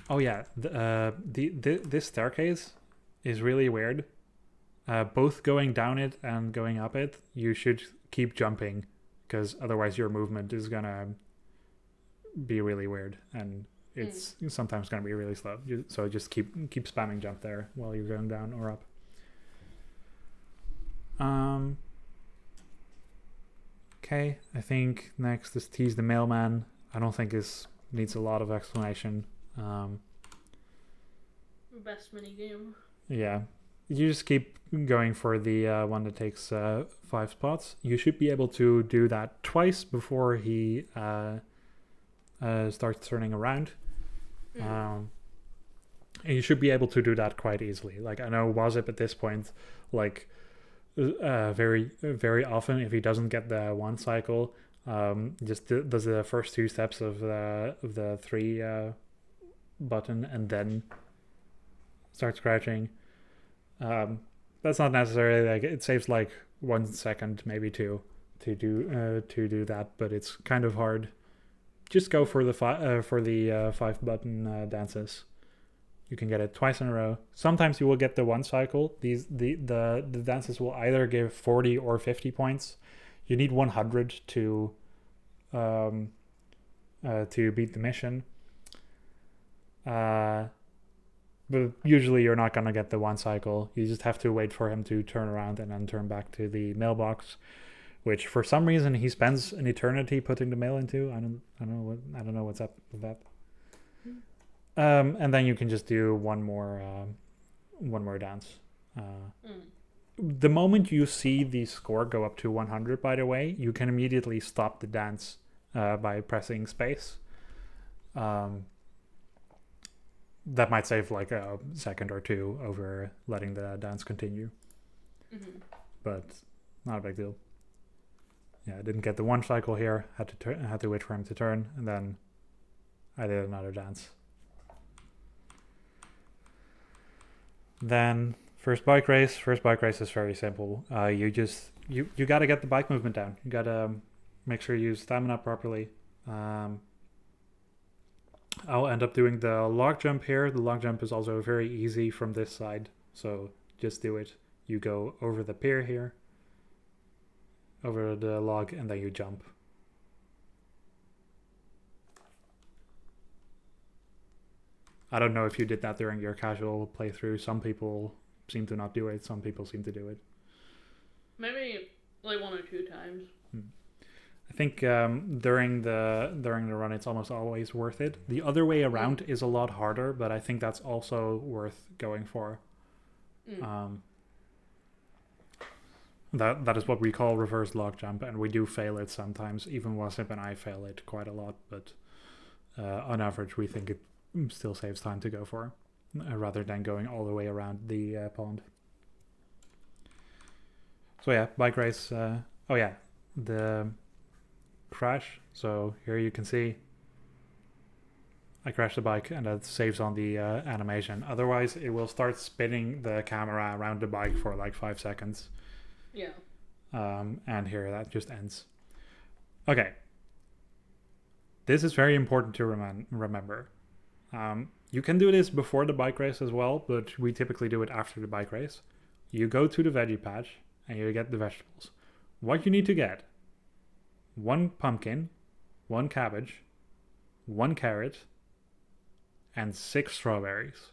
oh yeah, this staircase is really weird. Both going down it and going up it, you should keep jumping, because otherwise your movement is gonna be really weird, and it's sometimes gonna be really slow. So just keep spamming jump there while you're going down or up. Okay, I think next is Tease the Mailman. I don't think this needs a lot of explanation. Best minigame. Yeah, you just keep going for the one that takes 5 spots. You should be able to do that twice before he starts turning around. And you should be able to do that quite easily. Like, I know Wazip at this point, like, very, very often, if he doesn't get the one cycle, just does the first 2 steps of the 3 button and then starts crouching. That's not necessarily, like, it saves like 1 second, maybe 2, to do that, but it's kind of hard. Just go for the 5 button dances. You can get it twice in a row. Sometimes you will get the 1 cycle. The dances will either give 40 or 50 points. You need 100 to beat the mission. But usually you're not gonna get the 1 cycle. You just have to wait for him to turn around and then turn back to the mailbox, which for some reason he spends an eternity putting the mail into. I don't know what's up with that. And then you can just do one more dance. The moment you see the score go up to 100, by the way, you can immediately stop the dance by pressing space. That might save like a second or 2 over letting the dance continue. But not a big deal. Yeah, I didn't get the 1 cycle here. Had to wait for him to turn, and then I did another dance. Then first bike race is very simple. You got to get the bike movement down. You got to make sure you use stamina properly. I'll end up doing the log jump here. The log jump is also very easy from this side, so just do it. You go over the pier here, over the log, and then you jump. I don't know if you did that during your casual playthrough. Some people seem to not do it. Some people seem to do it. Maybe like 1 or 2 times. I think during the run, it's almost always worth it. The other way around is a lot harder, but I think that's also worth going for. That is what we call reverse log jump, and we do fail it sometimes. Even Wasip and I fail it quite a lot, but on average, we think it still saves time to go for, rather than going all the way around the pond. So yeah, bike race. The crash. So here you can see I crashed the bike, and that saves on the animation. Otherwise, it will start spinning the camera around the bike for like 5 seconds. Yeah. And here that just ends. Okay. This is very important to remember. You can do this before the bike race as well, but we typically do it after the bike race. You go to the veggie patch and you get the vegetables. What you need to get: 1 pumpkin, 1 cabbage, 1 carrot, and 6 strawberries.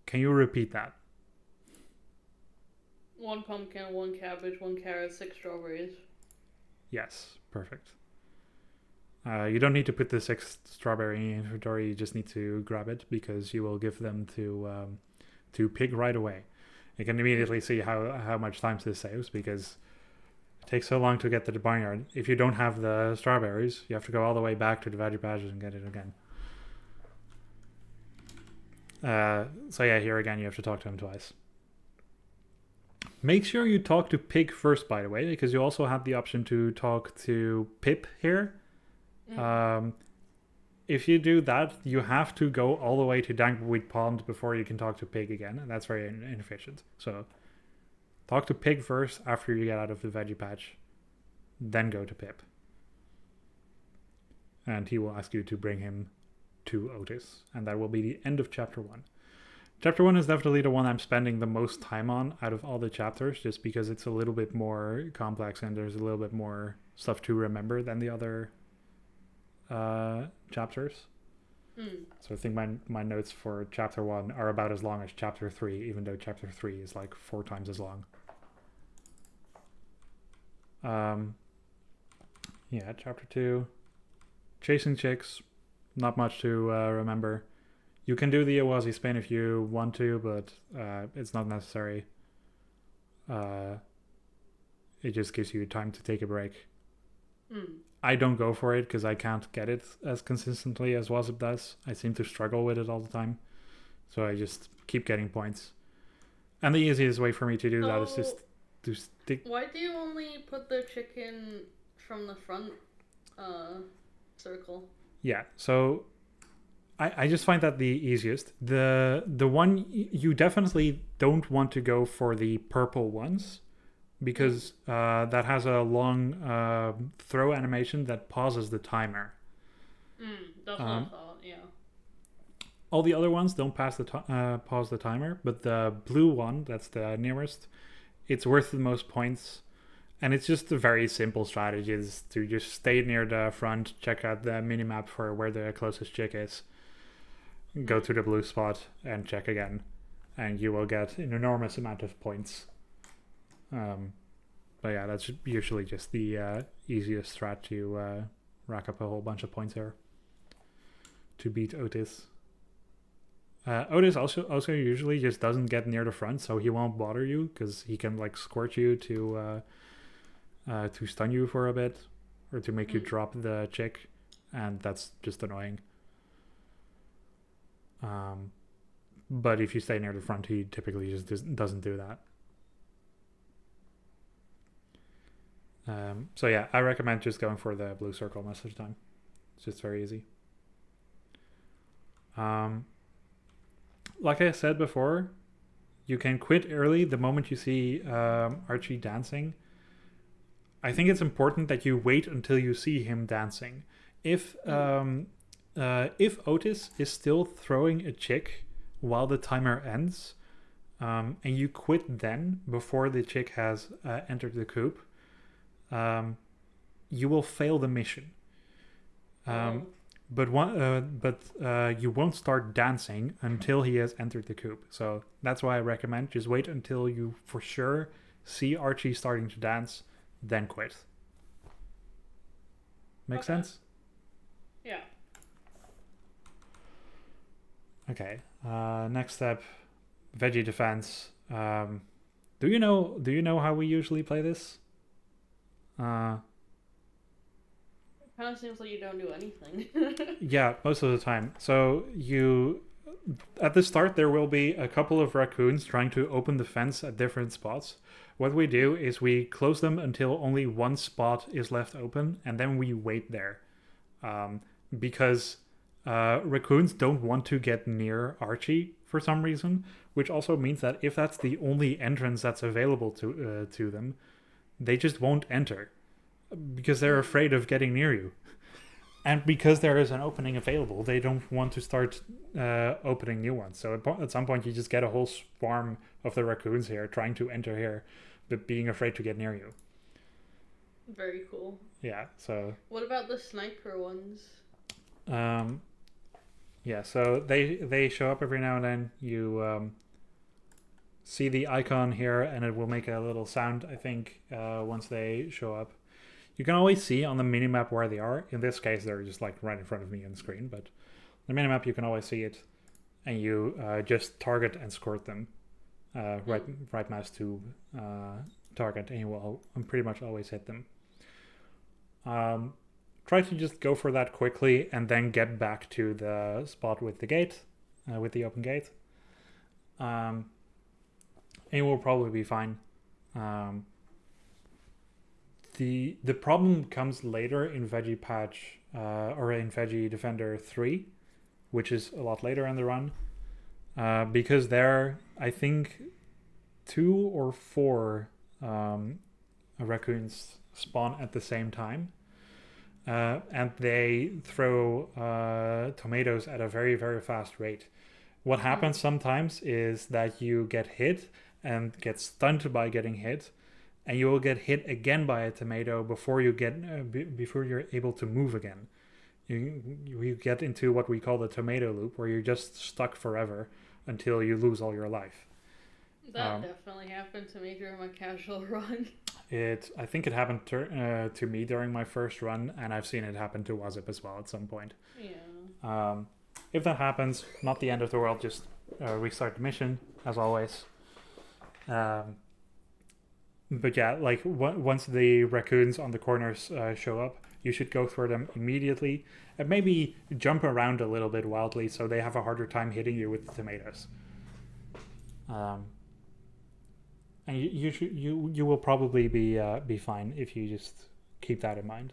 Can you repeat that? 1 pumpkin, 1 cabbage, 1 carrot, 6 strawberries. Yes, perfect. You don't need to put the 6th strawberry in inventory. You just need to grab it because you will give them to Pig right away. You can immediately see how much time this saves because it takes so long to get to the barnyard. If you don't have the strawberries, you have to go all the way back to the veggie patches and get it again. So yeah, here again you have to talk to him twice. Make sure you talk to Pig first, by the way, because you also have the option to talk to Pip here. If you do that, you have to go all the way to Dankweed Pond before you can talk to Pig again, and that's very inefficient. So talk to Pig first after you get out of the veggie patch, then go to Pip. And he will ask you to bring him to Otis, and that will be the end of chapter 1. Chapter 1 is definitely the one I'm spending the most time on out of all the chapters, just because it's a little bit more complex and there's a little bit more stuff to remember than the other chapters. So I think my notes for chapter 1 are about as long as chapter 3, even though chapter 3 is like 4 times as long. Chapter 2, chasing chicks, not much to remember. You can do the Awazi spin if you want to, but it's not necessary. It just gives you time to take a break. I don't go for it because I can't get it as consistently as Wasp does. I seem to struggle with it all the time. So I just keep getting points. And the easiest way for me to do that is just to stick... Why do you only put the chicken from the front circle? Yeah, so I just find that the easiest. The one you definitely don't want to go for the purple ones because that has a long throw animation that pauses the timer. That's what I thought, yeah. All the other ones don't pause the timer, but the blue one, that's the nearest, it's worth the most points. And it's just a very simple strategy, is to just stay near the front, check out the minimap for where the closest chick is, go to the blue spot and check again, and you will get an enormous amount of points. But yeah, that's usually just the easiest strat to rack up a whole bunch of points there to beat Otis. Otis also usually just doesn't get near the front, so he won't bother you because he can like squirt you to stun you for a bit or to make you drop the chick, and that's just annoying. But if you stay near the front, he typically just doesn't do that. So yeah, I recommend just going for the blue circle most of the time. It's just very easy. Like I said before, you can quit early the moment you see Archie dancing. I think it's important that you wait until you see him dancing. If Otis is still throwing a chick while the timer ends, and you quit then before the chick has entered the coop, you will fail the mission. But you won't start dancing until he has entered the coop. So that's why I recommend just wait until you for sure see Archie starting to dance, then quit. Make sense? Yeah. Okay. Next step, veggie defense. Do you know how we usually play this? Kind of seems like you don't do anything. Yeah, most of the time. So at the start, there will be a couple of raccoons trying to open the fence at different spots. What we do is we close them until only one spot is left open, and then we wait there. Because raccoons don't want to get near Archie for some reason, which also means that if that's the only entrance that's available to them, they just won't enter because they're afraid of getting near you. And because there is an opening available, they don't want to start opening new ones. So at some point, you just get a whole swarm of the raccoons here trying to enter here, but being afraid to get near you. Very cool. Yeah, so... What about the sniper ones? Yeah, so they show up every now and then. You see the icon here, and it will make a little sound, I think, once they show up. You can always see on the minimap where they are. In this case, they're just like right in front of me on the screen, but the minimap, you can always see it, and you just target and squirt them. Right mouse to target, and you will pretty much always hit them. Try to just go for that quickly, and then get back to the spot with the gate, with the open gate. And you will probably be fine. The problem comes later in Veggie Patch or in Veggie Defender 3, which is a lot later in the run, because there, I think, 2 or 4 raccoons spawn at the same time, and they throw tomatoes at a very, very fast rate. What happens sometimes is that you get hit and get stunned by getting hit, and you will get hit again by a tomato before you're able to move again. You get into what we call the tomato loop, where you're just stuck forever until you lose all your life. That definitely happened to me during my casual run. I think it happened to me during my first run, and I've seen it happen to Wazip as well at some point. Yeah. if that happens, not the end of the world. Just restart the mission as always. But yeah, like once the raccoons on the corners show up, you should go for them immediately and maybe jump around a little bit wildly so they have a harder time hitting you with the tomatoes. And you will probably be fine if you just keep that in mind.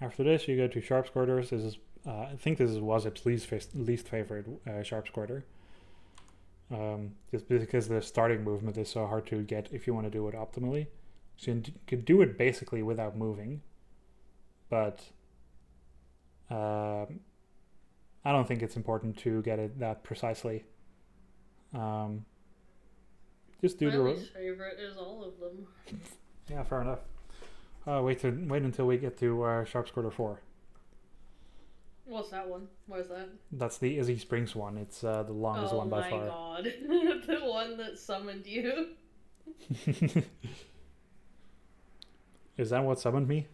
After this, you go to Sharp's quarters. This is I think this was its least favorite Sharp's quarter. Just because the starting movement is so hard to get if you want to do it optimally. So you could do it basically without moving, but I don't think it's important to get it that precisely. Just do My the. least favorite is all of them. Yeah, fair enough. Wait until we get to Sharp's quarter 4. What's that one? Where's that? That's the Izzy Springs one. It's the longest one by far. Oh my god. The one that summoned you. Is that what summoned me?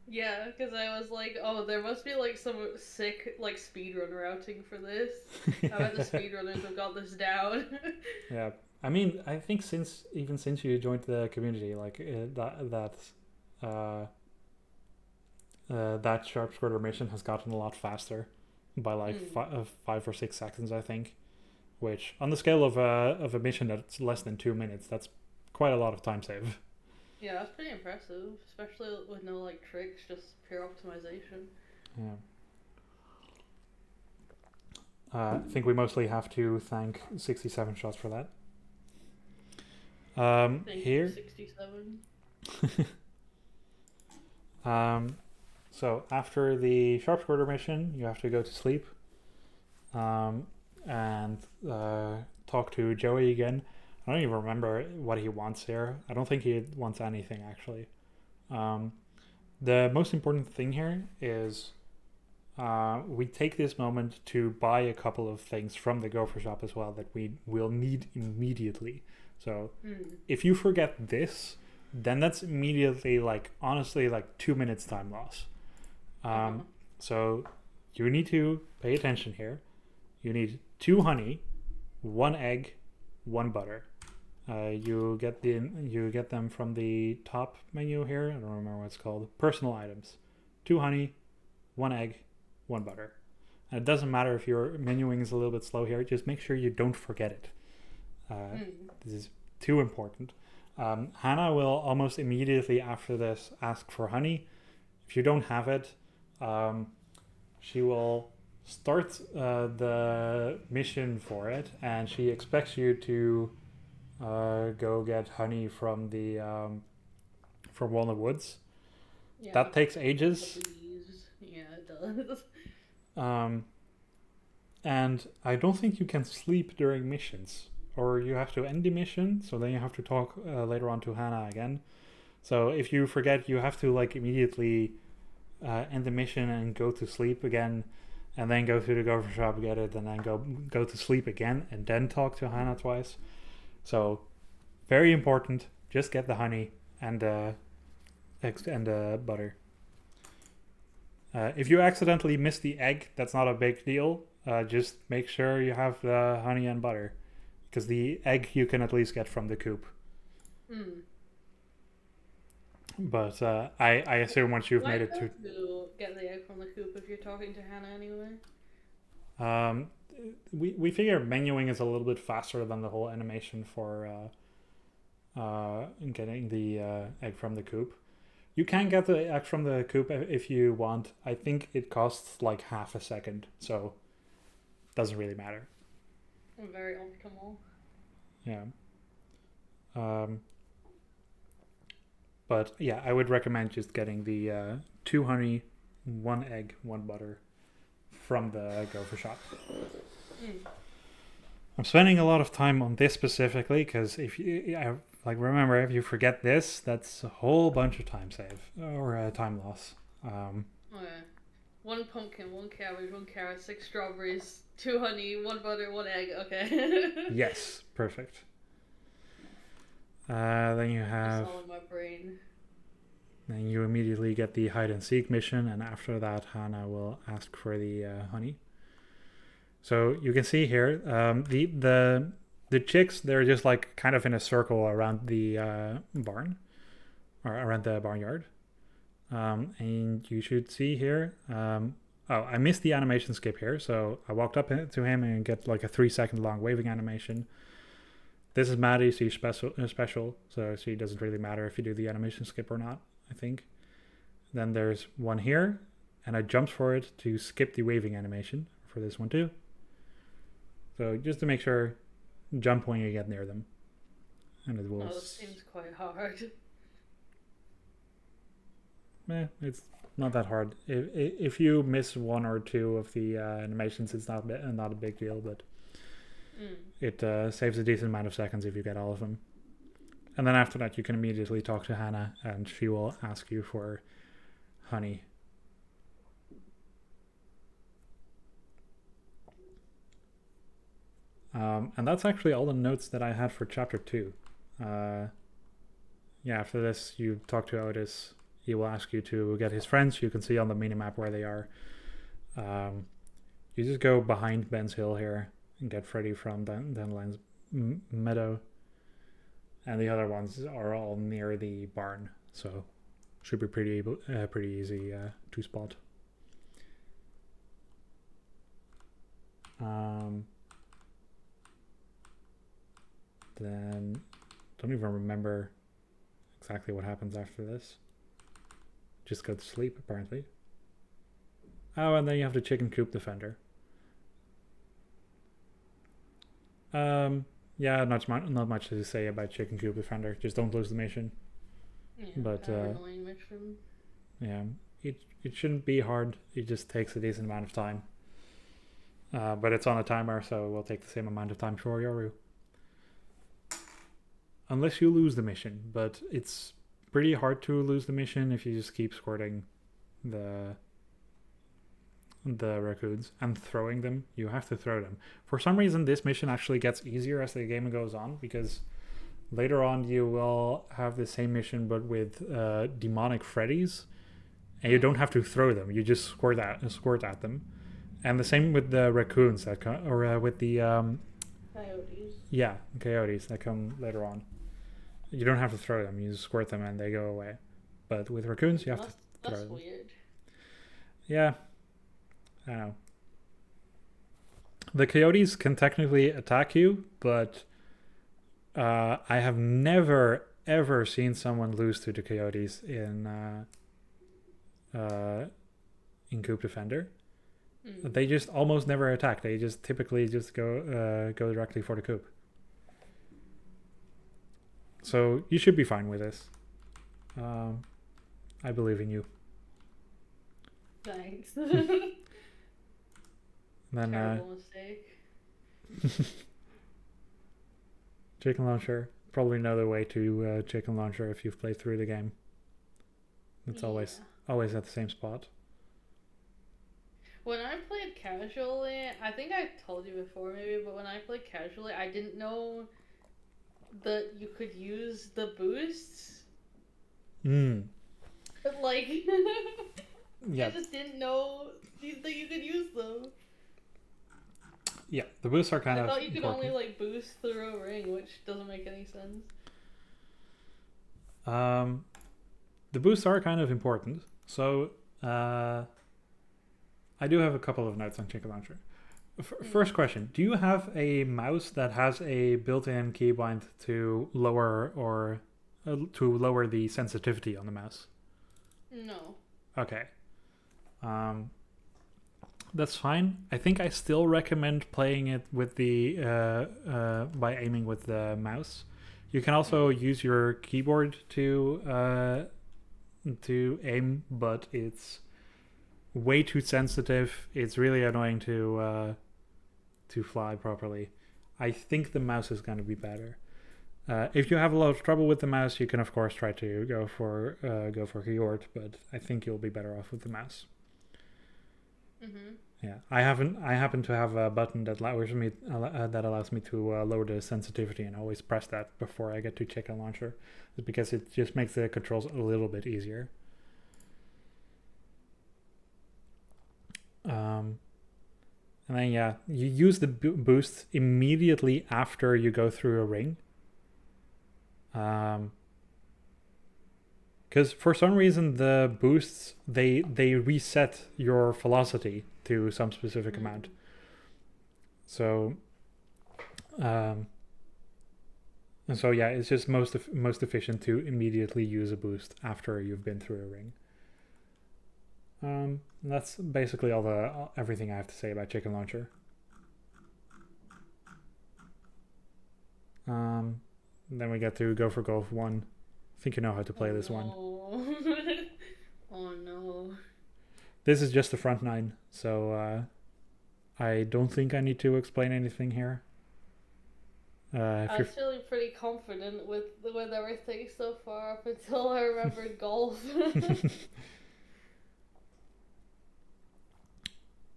Yeah, because I was like, oh, there must be like some sick like speedrun routing for this. I bet the speedrunners have got this down. Yeah, I mean, I think since you joined the community, like that Sharp's quarter mission has gotten a lot faster by like 5 or 6 seconds, I think. Which on the scale of a mission that's less than 2 minutes, that's quite a lot of time save. Yeah, that's pretty impressive, especially with no like tricks, just pure optimization. Yeah. I think we mostly have to thank 67 shots for that. Thank here. You, 67. So after the Sharp's quarter mission, you have to go to sleep, and talk to Joey again. I don't even remember what he wants here. I don't think he wants anything, actually. The most important thing here is we take this moment to buy a couple of things from the Gopher shop as well that we will need immediately. So if you forget this, then that's immediately, like, honestly, like 2 minutes time loss. So you need to pay attention here. You need 2 honey, 1 egg, 1 butter. You get them from the top menu here. I don't remember what it's called. Personal items. 2 honey, 1 egg, 1 butter. And it doesn't matter if your menuing is a little bit slow here. Just make sure you don't forget it. This is too important. Hannah will almost immediately after this ask for honey. If you don't have it, she will start the mission for it, and she expects you to go get honey from the from Walnut Woods. Yeah, that takes ages. Yeah, it does. And I don't think you can sleep during missions, or you have to end the mission, so then you have to talk later on to Hannah again. So if you forget, you have to like immediately end the mission and go to sleep again, and then go to the Gopher shop, get it, and then go to sleep again, and then talk to Hannah twice. So very important. Just get the honey and butter. If you accidentally miss the egg, that's not a big deal. Just make sure you have the honey and butter, because the egg you can at least get from the coop. But I assume once you've made it to get the egg from the coop if you're talking to Hannah anyway. We figure menuing is a little bit faster than the whole animation for getting the egg from the coop. You can get the egg from the coop if you want. I think it costs like half a second, so it doesn't really matter. Very optimal. Yeah. But yeah, I would recommend just getting the 2 honey, 1 egg, 1 butter from the Gopher shop. I'm spending a lot of time on this specifically because if you remember, if you forget this, that's a whole bunch of time save or time loss. Okay. 1 pumpkin, 1 cabbage, 1 carrot, 6 strawberries, 2 honey, 1 butter, 1 egg. Okay. Yes, perfect. Then you have. It's all in my brain. Yeah, then you immediately get the hide and seek mission, and after that Hana will ask for the honey. So you can see here, the chicks, they're just like kind of in a circle around the barn, or around the barnyard. And you should see here, oh, I missed the animation skip here, so I walked up to him and get like a 3-second long waving animation. This is Maddie, she's special, so she doesn't really matter if you do the animation skip or not, I think. Then there's one here, and I jumped for it to skip the waving animation for this one too. So just to make sure, jump when you get near them. And it will... Oh, it seems quite hard. It's not that hard. If you miss one or two of the animations, it's not a big deal, but it saves a decent amount of seconds if you get all of them. And then after that, you can immediately talk to Hana, and she will ask you for honey. And that's actually all the notes that I had for chapter 2. After this, you talk to Otis. He will ask you to get his friends. You can see on the minimap where they are. You just go behind Ben's Hill here and get Freddy from Dandelion's meadow. And the other ones are all near the barn, so should be pretty easy to spot. Then don't even remember exactly what happens after this. Just go to sleep, apparently. Oh, and then you have the chicken coop defender. Yeah, not much to say about chicken coop defender. Just don't lose the mission. Yeah, but annoying mission. Yeah, it shouldn't be hard. It just takes a decent amount of time. But it's on a timer, so it will take the same amount of time for Yoru. Unless you lose the mission, but it's pretty hard to lose the mission if you just keep squirting the raccoons and throwing them. You have to throw them. For some reason, this mission actually gets easier as the game goes on, because later on you will have the same mission but with demonic Freddies, and you don't have to throw them. You just squirt at them. And the same with the raccoons that come, or with the coyotes. Yeah, coyotes that come later on. You don't have to throw them. You just squirt them and they go away. But with raccoons, you have to throw them. That's weird. Yeah. I know. The coyotes can technically attack you, but I have never, ever seen someone lose to the coyotes in Coop Defender. They just almost never attack. They just typically just go directly for the coop. So you should be fine with this. I believe in you. Thanks. Then terrible mistake. Chicken launcher. Probably another way to chicken launcher if you've played through the game. It's always at the same spot. When I played casually, I think I told you before maybe, but when I played casually, I didn't know that you could use the boosts. But like, yeah. I just didn't know that you could use them. Yeah, the boosts are kind of I thought you could important. only like boost through a ring, which doesn't make any sense. The boosts are kind of important. So I do have a couple of notes on Chicken Launcher. First question: do you have a mouse that has a built-in keybind to lower the sensitivity on the mouse? No. Okay. That's fine. I think I still recommend playing it with the by aiming with the mouse. You can also use your keyboard to aim, but it's way too sensitive. It's really annoying to fly properly. I think the mouse is going to be better. If you have a lot of trouble with the mouse, you can of course try to go for keyboard, but I think you'll be better off with the mouse. Yeah, I happen to have a button that allows me to lower the sensitivity, and I always press that before I get to Chicken Launcher, because it just makes the controls a little bit easier. Um, and then yeah, you use the boost immediately after you go through a ring. Because for some reason the boosts they reset your velocity to some specific amount. So, and so yeah, it's just most efficient to immediately use a boost after you've been through a ring. That's basically everything I have to say about Chicken Launcher. Then we get to Go for Golf 1. I think you know how to play this one. Oh no. This is just the front 9, so I don't think I need to explain anything here. I was feeling pretty confident with everything so far up until I remembered golf.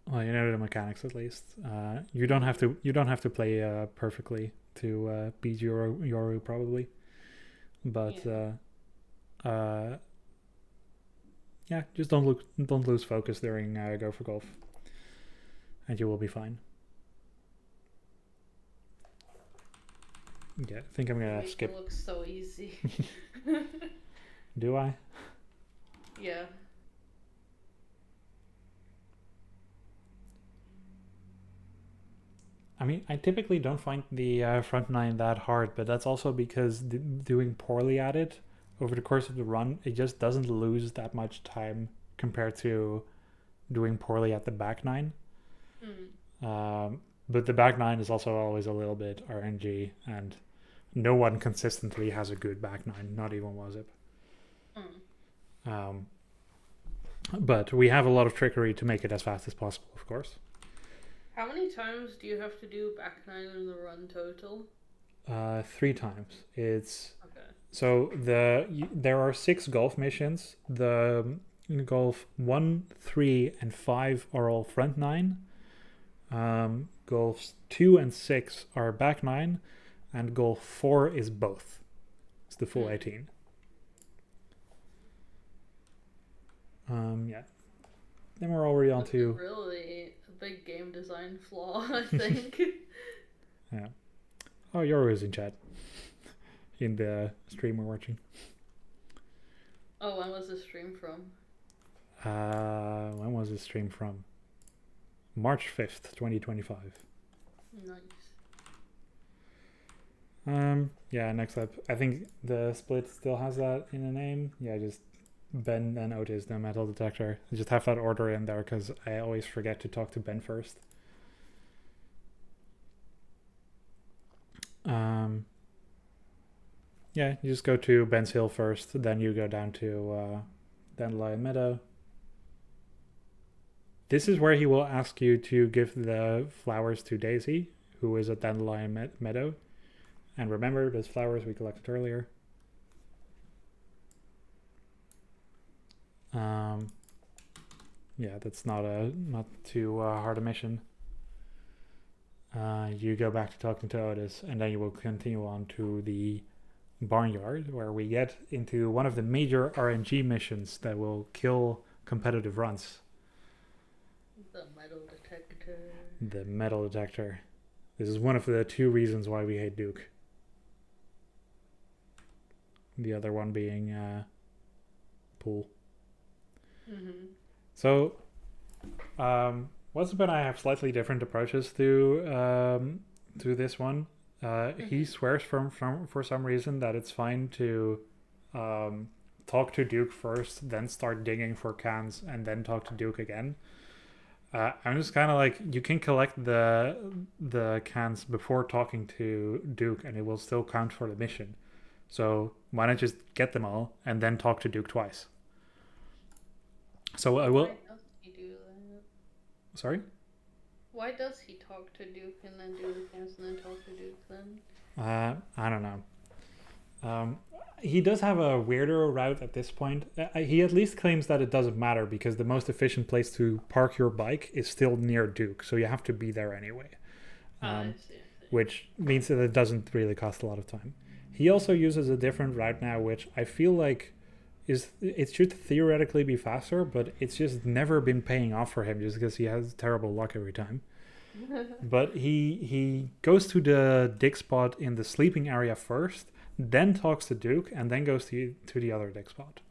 Well, you know the mechanics at least. You don't have to play perfectly to beat Yoru probably, but yeah, just don't lose focus during Go for Golf, and you will be fine. Yeah, I think I'm gonna skip. It looks so easy. Do I? Yeah. I mean, I typically don't find the front 9 that hard, but that's also because doing poorly at it over the course of the run, it just doesn't lose that much time compared to doing poorly at the back 9. But the back 9 is also always a little bit RNG, and no one consistently has a good back 9, not even Wazip. But we have a lot of trickery to make it as fast as possible, of course. How many times do you have to do back 9 in the run total? 3 times. It's okay. So there are 6 golf missions. The golf 1, 3, and 5 are all front 9. Golfs 2 and 6 are back 9, and golf 4 is both. It's the full 18. Yeah. Then we're already on to really a big game design flaw, I think. Yeah. Oh, Yoru is in chat. In the stream we're watching. Oh, when was the stream from? When was the stream from? March 5th, 2025. Nice. Yeah, next up. I think the split still has that in the name. Yeah, just Ben and Otis, the metal detector. I just have that order in there because I always forget to talk to Ben first. Yeah, you just go to Ben's Hill first, then you go down to Dandelion Meadow. This is where he will ask you to give the flowers to Daisy, who is at Dandelion Meadow. And remember, those flowers we collected earlier. Yeah, that's not too hard a mission. You go back to talking to Otis, and then you will continue on to the Barnyard, where we get into one of the major RNG missions that will kill competitive runs. The metal detector. The metal detector. This is one of the 2 reasons why we hate Duke. The other one being Pool. So, Wazip and I have slightly different approaches to this one. He swears for some reason that it's fine to talk to Duke first, then start digging for cans, and then talk to Duke again. I'm just kind of like, you can collect the cans before talking to Duke, and it will still count for the mission. So why not just get them all and then talk to Duke twice? So I will. Why does he do that? Sorry? Why does he talk to Duke and then do the cans and then talk to Duke then? I don't know. He does have a weirder route at this point. He at least claims that it doesn't matter because the most efficient place to park your bike is still near Duke, so you have to be there anyway. I see. Which means that it doesn't really cost a lot of time. He also uses a different route now, which I feel like it should theoretically be faster, but it's just never been paying off for him just because he has terrible luck every time. But he goes to the dig spot in the sleeping area first, then talks to Duke, and then goes to the other dig spot.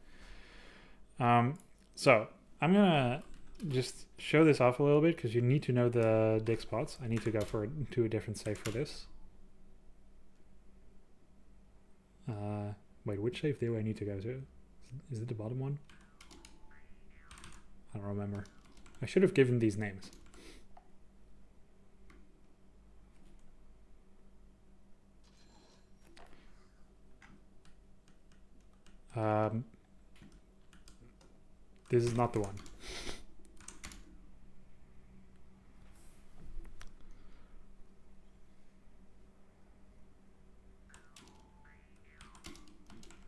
So I'm gonna just show this off a little bit because you need to know the dig spots. I need to go to a different save for this. Wait, which save do I need to go to? Is it the bottom one? I don't remember. I should have given these names. This is not the one.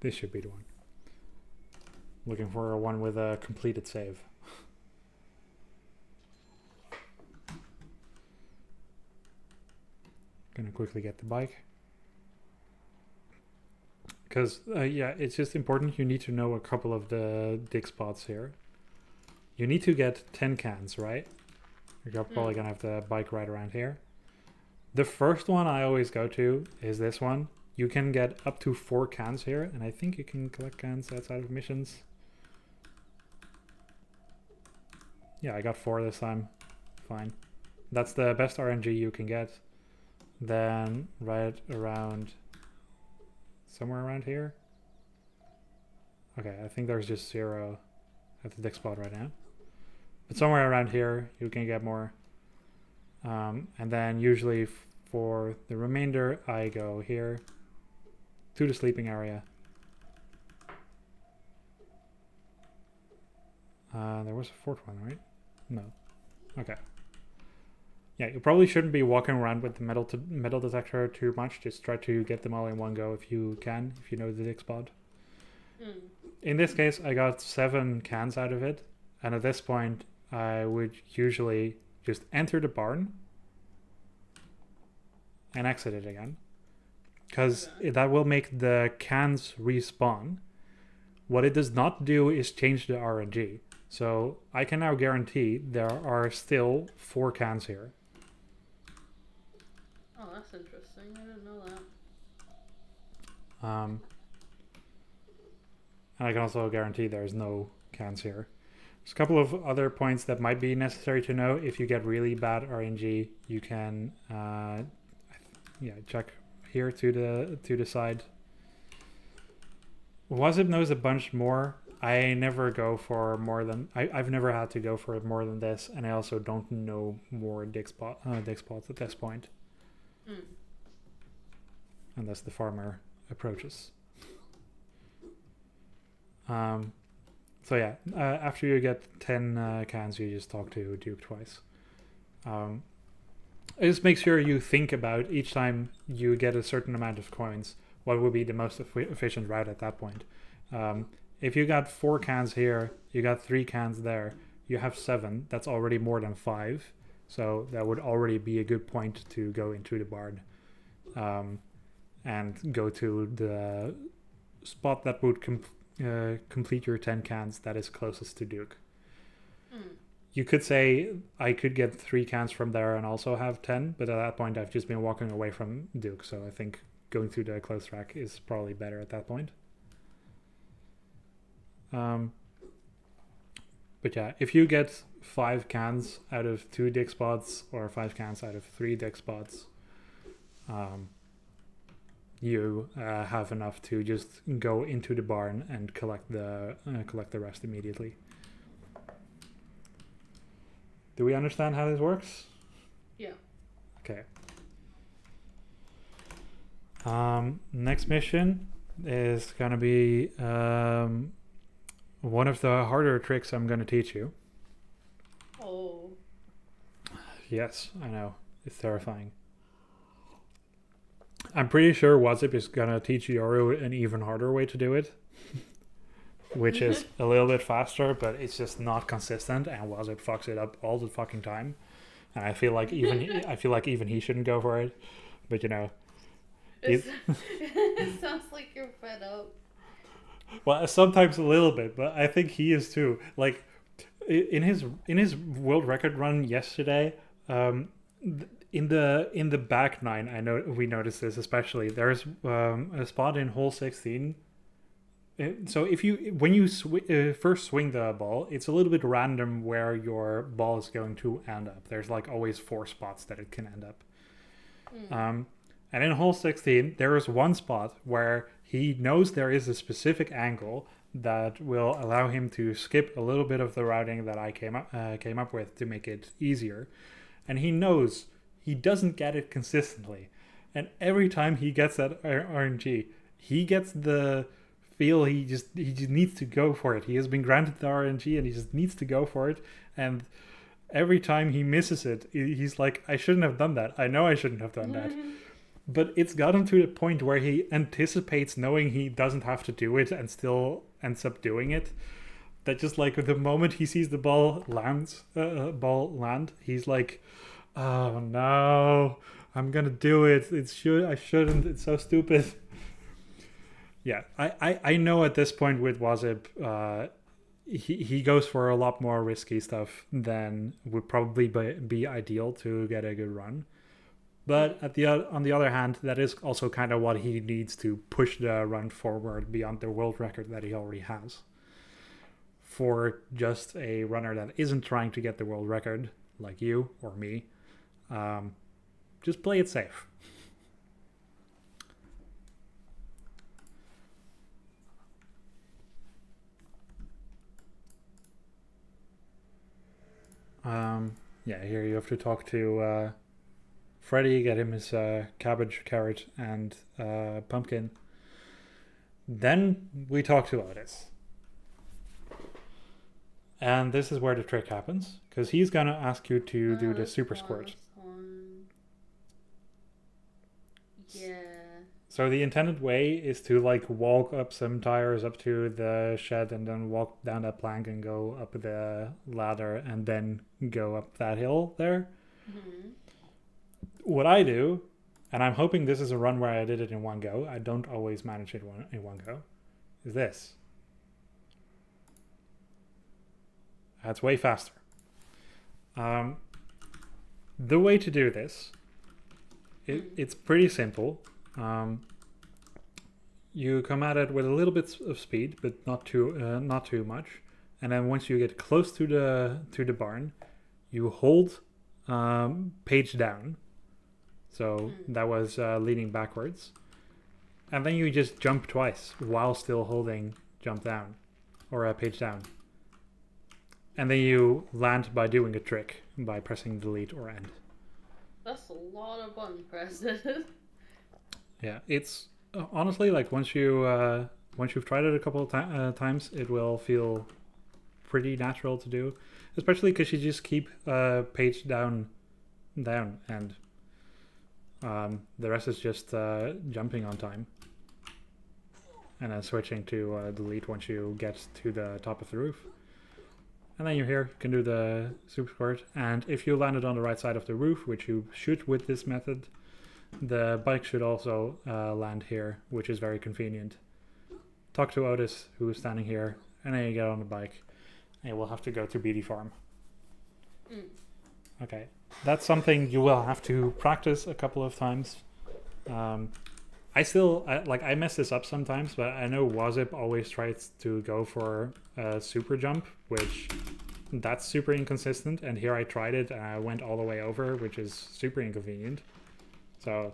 This should be the one. Looking for one with a completed save. Gonna quickly get the bike. Because, yeah, it's just important. You need to know a couple of the dig spots here. You need to get 10 cans, right? You're probably gonna have the bike right around here. The first one I always go to is this one. You can get up to 4 cans here, and I think you can collect cans outside of missions. Yeah, I got 4 this time. Fine. That's the best RNG you can get. Then right around... somewhere around here. Okay, I think there's just 0 at the dig spot right now. But somewhere around here, you can get more. And then usually for the remainder, I go here to the sleeping area. There was a 4th one, right? No. Okay. Yeah, you probably shouldn't be walking around with the metal detector too much. Just try to get them all in one go if you can, if you know the dig spot. In this case, I got 7 cans out of it. And at this point, I would usually just enter the barn and exit it again. Because that will make the cans respawn. What it does not do is change the RNG. So I can now guarantee there are still 4 cans here. Oh, that's interesting. I didn't know that. And I can also guarantee there's no cans here. There's a couple of other points that might be necessary to know. If you get really bad RNG, you can check here to the side. Wasip knows a bunch more. I never go for more than... I've never had to go for more than this, and I also don't know more dig spots at this point. Unless the farmer approaches. So yeah, after you get 10 cans, you just talk to Duke twice. Just make sure you think about each time you get a certain amount of coins, what would be the most efficient route at that point. If you got 4 cans here, you got 3 cans there, you have 7, that's already more than 5. So that would already be a good point to go into the barn and go to the spot that would complete your 10 cans that is closest to Duke. You could say I could get 3 cans from there and also have 10, but at that point I've just been walking away from Duke, so I think going through the close track is probably better at that point. But yeah, if you get 5 cans out of 2 dig spots or 5 cans out of 3 dig spots, you have enough to just go into the barn and collect the rest immediately. Do we understand how this works? Yeah. Okay. Next mission is gonna be one of the harder tricks I'm gonna teach you. Oh. Yes, I know. It's terrifying. I'm pretty sure Wasip is gonna teach Yoru an even harder way to do it. Which is a little bit faster, but it's just not consistent, and Wasip fucks it up all the fucking time. And I feel like even he shouldn't go for it. But you know. It sounds like you're fed up. Well, sometimes a little bit, but I think he is too. Like in his world record run yesterday, in the back nine, I know we noticed this especially. There's a spot in hole 16. So if you when you first swing the ball, it's a little bit random where your ball is going to end up. There's like always four spots that it can end up. And in hole 16, there is one spot where he knows there is a specific angle that will allow him to skip a little bit of the routing that I came up with to make it easier. And he knows he doesn't get it consistently. And every time he gets that RNG, he gets the feel he just needs to go for it. He has been granted the RNG and he just needs to go for it. And every time he misses it, he's like, I shouldn't have done that. I know I shouldn't have done that. But it's gotten to the point where he anticipates knowing he doesn't have to do it and still ends up doing it. That just like the moment he sees the ball land, he's like, oh no, I'm gonna do it. I shouldn't. It's so stupid. Yeah, I know at this point with Wazip, he goes for a lot more risky stuff than would probably be ideal to get a good run. But on the other hand, that is also kind of what he needs to push the run forward beyond the world record that he already has. For just a runner that isn't trying to get the world record, like you or me, just play it safe. Yeah, here you have to talk to Freddy, get him his cabbage, carrot, and pumpkin. Then we talk to Otis. And this is where the trick happens, because he's going to ask you to do the super squirt. Yeah. So the intended way is to like walk up some tires up to the shed and then walk down that plank and go up the ladder and then go up that hill there. Mm-hmm. What I do, and I'm hoping this is a run where I did it in one go, I don't always manage it in one go, is this. That's way faster. The way to do this, it's pretty simple. You come at it with a little bit of speed, but not too much. And then once you get close to the barn, you hold page down. So that was leaning backwards. And then you just jump twice while still holding jump down or a page down. And then you land by doing a trick by pressing delete or end. That's a lot of button presses. Yeah, it's honestly like once you've tried it a couple of times, it will feel pretty natural to do, especially because you just keep page down, and the rest is just jumping on time, and then switching to delete once you get to the top of the roof. And then you're here, you can do the super squirt, and if you landed on the right side of the roof, which you should with this method, the bike should also land here, which is very convenient. Talk to Otis, who is standing here, and then you get on the bike, and you will have to go to BD Farm. Okay, that's something you will have to practice a couple of times. I mess this up sometimes, but I know Wazip always tries to go for a super jump, which that's super inconsistent. And here I tried it and I went all the way over, which is super inconvenient. So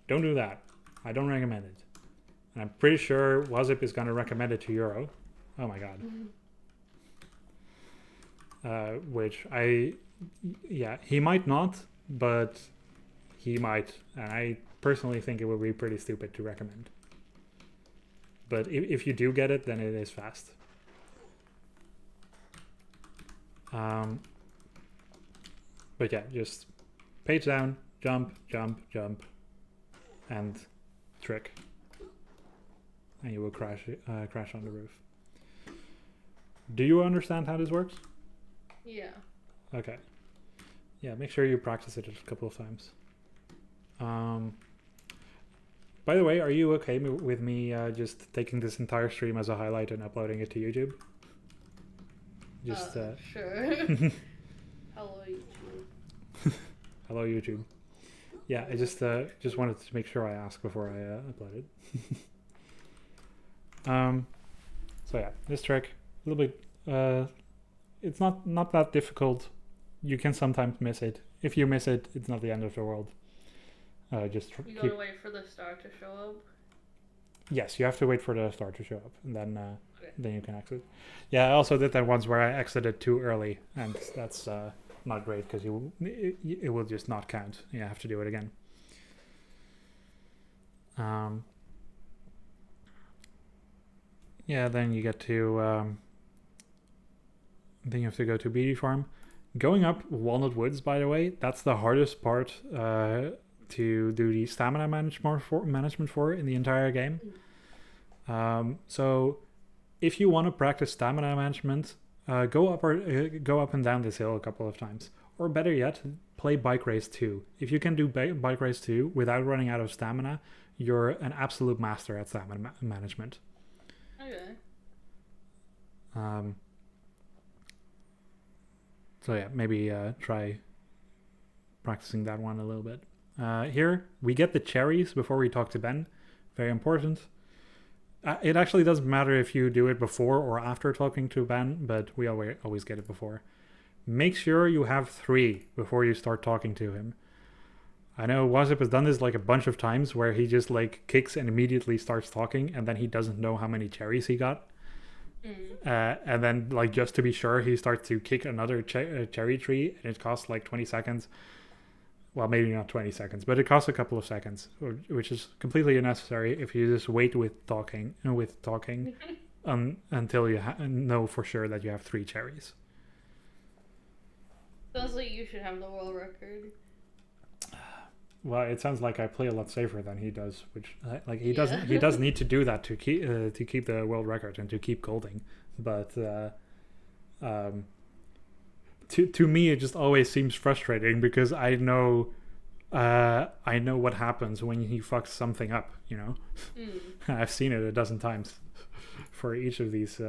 don't do that. I don't recommend it. And I'm pretty sure Wazip is going to recommend it to Euro. Oh my god. He might not, but he might. And I personally think it would be pretty stupid to recommend. But if you do get it, then it is fast. But yeah, just page down, jump, jump, jump, and trick. And you will crash on the roof. Do you understand how this works? Yeah. Okay. Yeah, make sure you practice it a couple of times. By the way, are you okay with me just taking this entire stream as a highlight and uploading it to YouTube? Just Sure. Hello, YouTube. Hello, YouTube. Yeah, I just wanted to make sure I ask before I upload it. So yeah, this trick a little bit. It's not that difficult. You can sometimes miss it. If you miss it, it's not the end of the world. Just you gotta wait for the star to show up. Yes, you have to wait for the star to show up, and then you can exit. Yeah, I also did that once where I exited too early, and that's not great because it will just not count. You have to do it again. Yeah, then you get to then you have to go to Beauty Farm. Going up Walnut Woods, by the way, that's the hardest part to do the stamina management for in the entire game. So if you want to practice stamina management, go up and down this hill a couple of times, or better yet, play Bike Race 2. If you can do Bike Race 2 without running out of stamina, you're an absolute master at stamina management. Okay. So yeah, maybe try practicing that one a little bit. Here, we get the cherries before we talk to Ben. Very important. It actually doesn't matter if you do it before or after talking to Ben, but we always get it before. Make sure you have 3 before you start talking to him. I know Wazip has done this like a bunch of times where he just like kicks and immediately starts talking, and then he doesn't know how many cherries he got. And then, like, just to be sure, he starts to kick another cherry tree, and it costs like 20 seconds. Well, maybe not 20 seconds, but it costs a couple of seconds, which is completely unnecessary if you just wait with talking until you know for sure that you have 3 cherries. Sounds like you should have the world record. Well, it sounds like I play a lot safer than he does, which like he doesn't. He does need to do that to keep the world record and to keep golding. But to me, it just always seems frustrating because I know what happens when he fucks something up. You know, I've seen it a dozen times for each of these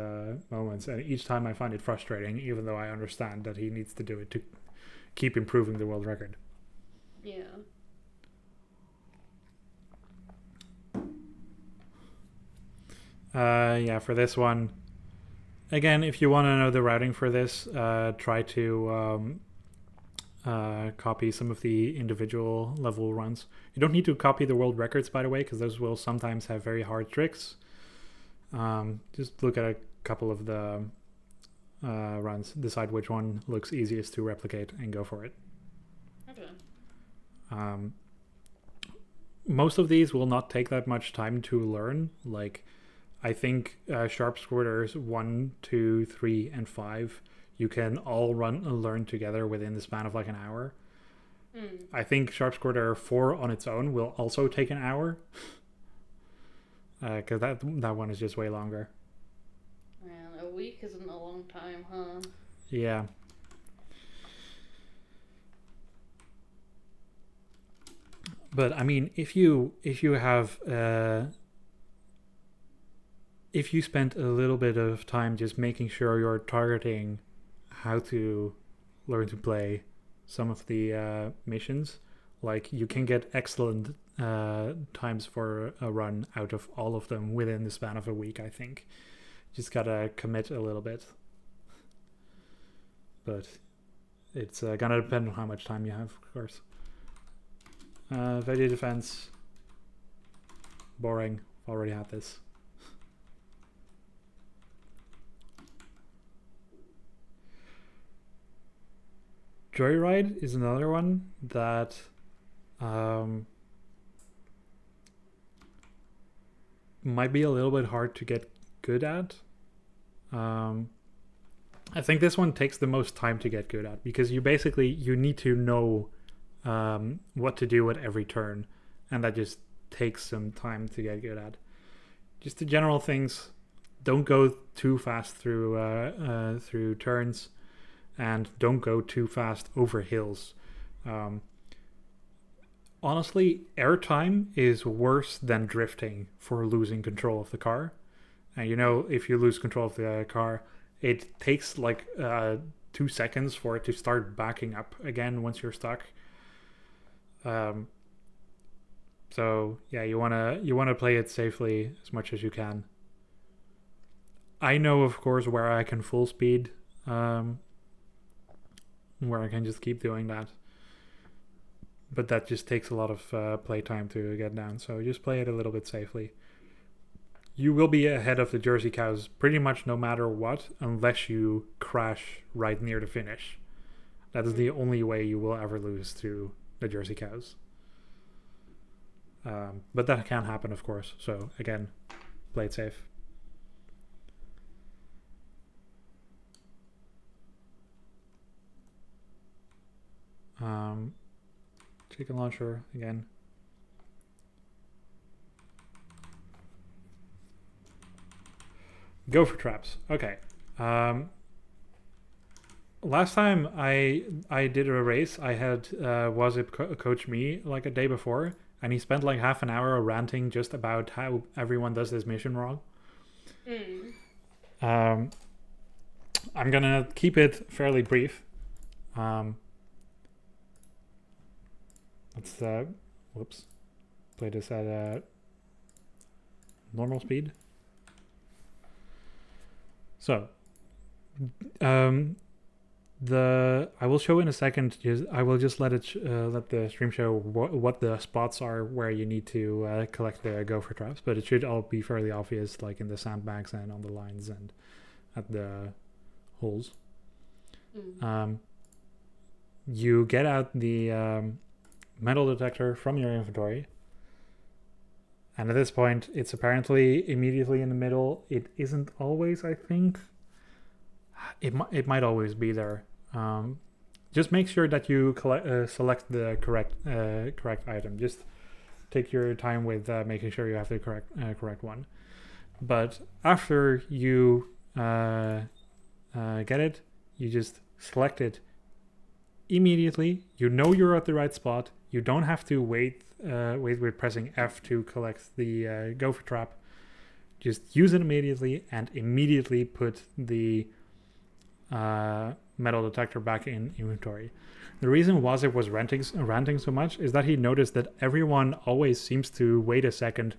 moments, and each time I find it frustrating, even though I understand that he needs to do it to keep improving the world record. Yeah. Yeah, for this one, again, if you want to know the routing for this, try to copy some of the individual level runs. You don't need to copy the world records, by the way, because those will sometimes have very hard tricks. Just look at a couple of the runs, decide which one looks easiest to replicate, and go for it. Okay. Most of these will not take that much time to learn. Like, I think Sharp Squirters 1, 2, 3, and 5, you can all learn together within the span of like an hour. I think Sharp Squirter 4 on its own will also take an hour. Because that one is just way longer. Man, a week isn't a long time, huh? Yeah. But I mean, if you have if you spent a little bit of time just making sure you're targeting how to learn to play some of the missions, like you can get excellent times for a run out of all of them within the span of a week, I think. Just gotta commit a little bit. But it's gonna depend on how much time you have, of course. Veggie defense. Boring. Already had this. Joyride is another one that might be a little bit hard to get good at. I think this one takes the most time to get good at because you need to know what to do at every turn, and that just takes some time to get good at. Just the general things: don't go too fast through turns, and don't go too fast over hills. honestly, airtime is worse than drifting for losing control of the car. And if you lose control of the car, it takes like 2 seconds for it to start backing up again once you're stuck. So yeah, you wanna play it safely as much as you can. I know, of course, where I can full speed, where I can just keep doing that. But that just takes a lot of playtime to get down. So just play it a little bit safely. You will be ahead of the Jersey Cows pretty much no matter what, unless you crash right near the finish. That is the only way you will ever lose to the Jersey Cows. But that can happen, of course. So again, play it safe. Chicken launcher again. Gopher traps. Okay. Last time I did a race, I had Wazip coach me like a day before, and he spent like half an hour ranting just about how everyone does this mission wrong. I'm gonna keep it fairly brief. Let's play this at normal speed. So, I will show in a second. I will just let the stream show what the spots are where you need to collect the gopher traps, but it should all be fairly obvious, like in the sandbags and on the lines and at the holes. You get out the metal detector from your inventory, and at this point it's apparently immediately in the middle. It isn't always, I think. It might always be there. Just make sure that you select the correct item. Just take your time with making sure you have the correct one. But after you get it, you just select it immediately. You know you're at the right spot. You don't have to wait with pressing F to collect the gopher trap. Just use it immediately and immediately put the metal detector back in inventory. The reason Wazip was ranting so much is that he noticed that everyone always seems to wait a second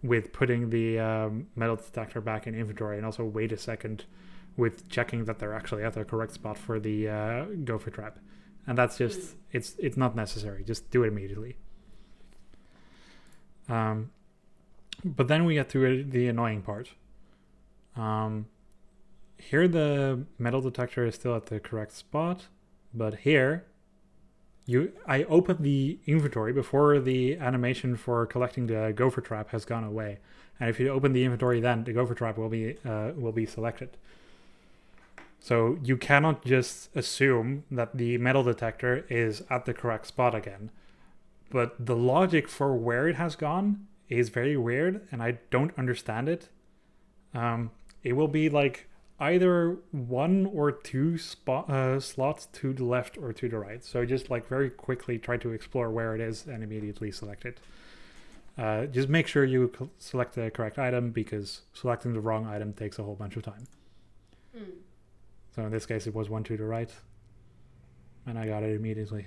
with putting the metal detector back in inventory, and also wait a second with checking that they're actually at the correct spot for the gopher trap. And that's just it's not necessary. Just do it immediately. But then we get to the annoying part. Here the metal detector is still at the correct spot, but here I opened the inventory before the animation for collecting the gopher trap has gone away. And if you open the inventory, then the gopher trap will be selected. So you cannot just assume that the metal detector is at the correct spot again. But the logic for where it has gone is very weird, and I don't understand it. It will be like either 1 or 2 slots to the left or to the right. So just like very quickly try to explore where it is and immediately select it. Just make sure you select the correct item, because selecting the wrong item takes a whole bunch of time. So in this case it was 1 to the right, and I got it immediately.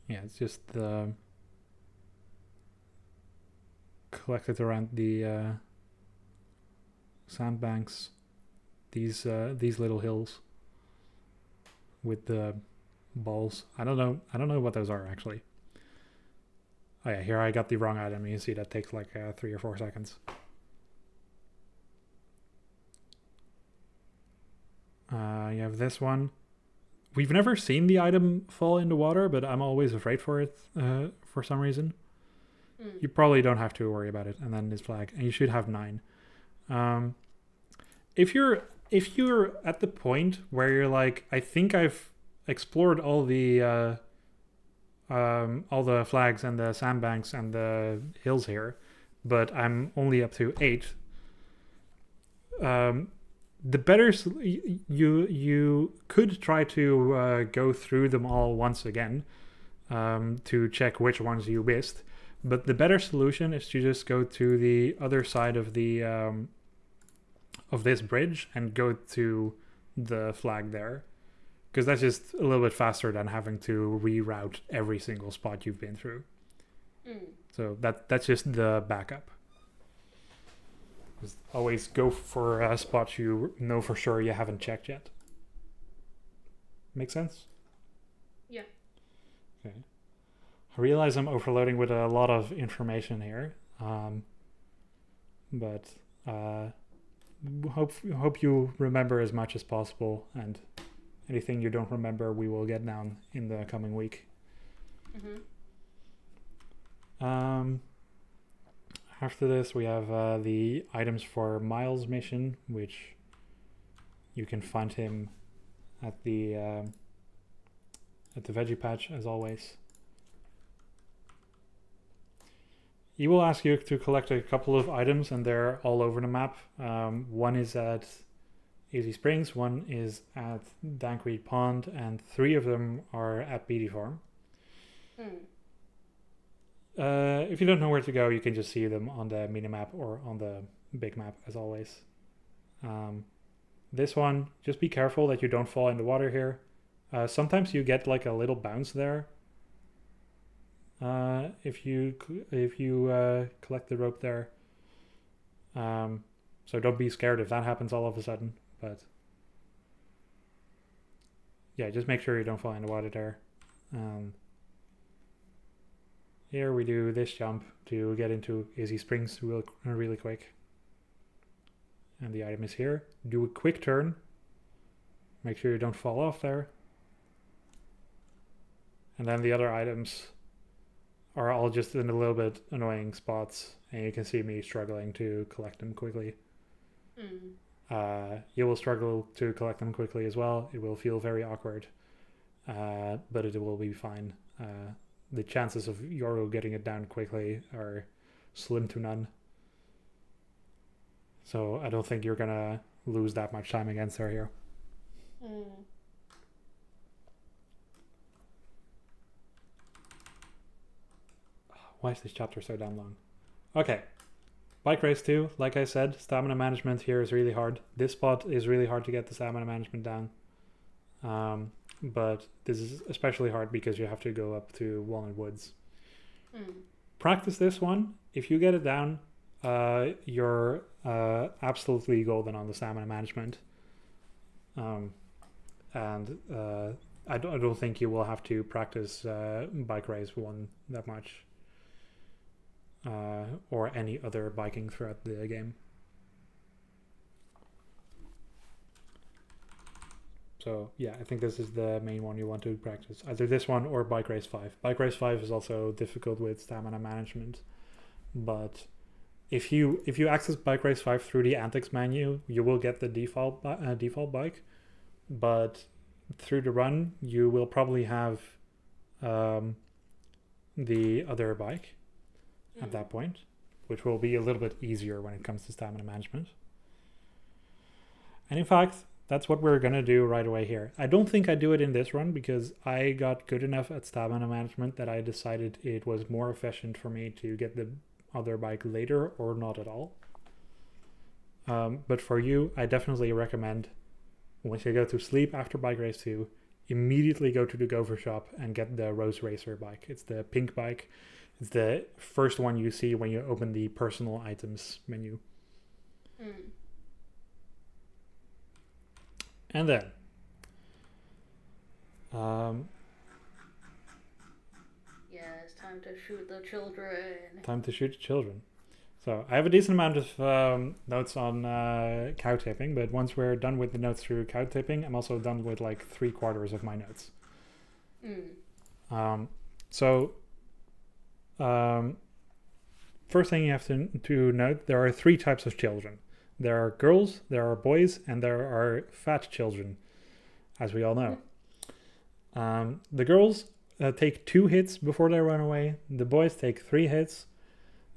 Yeah, it's just collected around the sandbanks, these little hills with the balls. I don't know what those are actually. Oh yeah, here I got the wrong item. You see that takes like 3 or 4 seconds. You have this one. We've never seen the item fall into water, but I'm always afraid for it for some reason. You probably don't have to worry about it. And then this flag, and you should have 9. If you're at the point where you're like, I think I've explored all the flags and the sandbanks and the hills here, but I'm only up to 8. the better you could try to go through them all once again to check which ones you missed, but the better solution is to just go to the other side of the of this bridge and go to the flag there, because that's just a little bit faster than having to reroute every single spot you've been through. So that's just the backup. Just always go for spots you know for sure you haven't checked yet. Make sense? Yeah. Okay. I realize I'm overloading with a lot of information here, but hope you remember as much as possible, and anything you don't remember we will get down in the coming week. After this we have the items for Miles' mission, which you can find him at the veggie patch as always. He will ask you to collect a couple of items, and they're all over the map. One is at Easy Springs, one is at Dankweed Pond, and 3 of them are at Beatty Farm. If you don't know where to go, you can just see them on the mini map or on the big map as always. This one, just be careful that you don't fall in the water here. Sometimes you get like a little bounce there. If you collect the rope there. So don't be scared if that happens all of a sudden, but yeah, just make sure you don't fall in the water there. Here we do this jump to get into Easy Springs really quick. And the item is here. Do a quick turn. Make sure you don't fall off there. And then the other items are all just in a little bit annoying spots, and you can see me struggling to collect them quickly. You will struggle to collect them quickly as well. It will feel very awkward, but it will be fine. The chances of Yoru getting it down quickly are slim to none. So I don't think you're gonna lose that much time against her here. Why is this chapter so damn long? Okay. Bike race 2, like I said, stamina management here is really hard. This spot is really hard to get the stamina management down. But this is especially hard because you have to go up to Walnut Woods. Practice this one. If you get it down, you're absolutely golden on the stamina management. And I don't think you will have to practice bike race 1 that much. Or any other biking throughout the game. So yeah, I think this is the main one you want to practice. Either this one or Bike Race 5. Bike Race 5 is also difficult with stamina management. But if you access Bike Race 5 through the antics menu, you will get the default bike. But through the run, you will probably have the other bike at that point, which will be a little bit easier when it comes to stamina management. And in fact, that's what we're going to do right away here. I don't think I do it in this run because I got good enough at stamina management that I decided it was more efficient for me to get the other bike later or not at all. But for you, I definitely recommend, once you go to sleep after Bike Race 2, immediately go to the Gopher shop and get the Rose Racer bike. It's the pink bike. It's the first one you see when you open the personal items menu. And then it's time to shoot the children. So I have a decent amount of notes on cow tipping, but once we're done with the notes through cow tipping, I'm also done with like 3/4 of my notes. First thing you have to note, there are 3 types of children. There are girls, there are boys, and there are fat children, as we all know. The girls take 2 hits before they run away. The boys take 3 hits,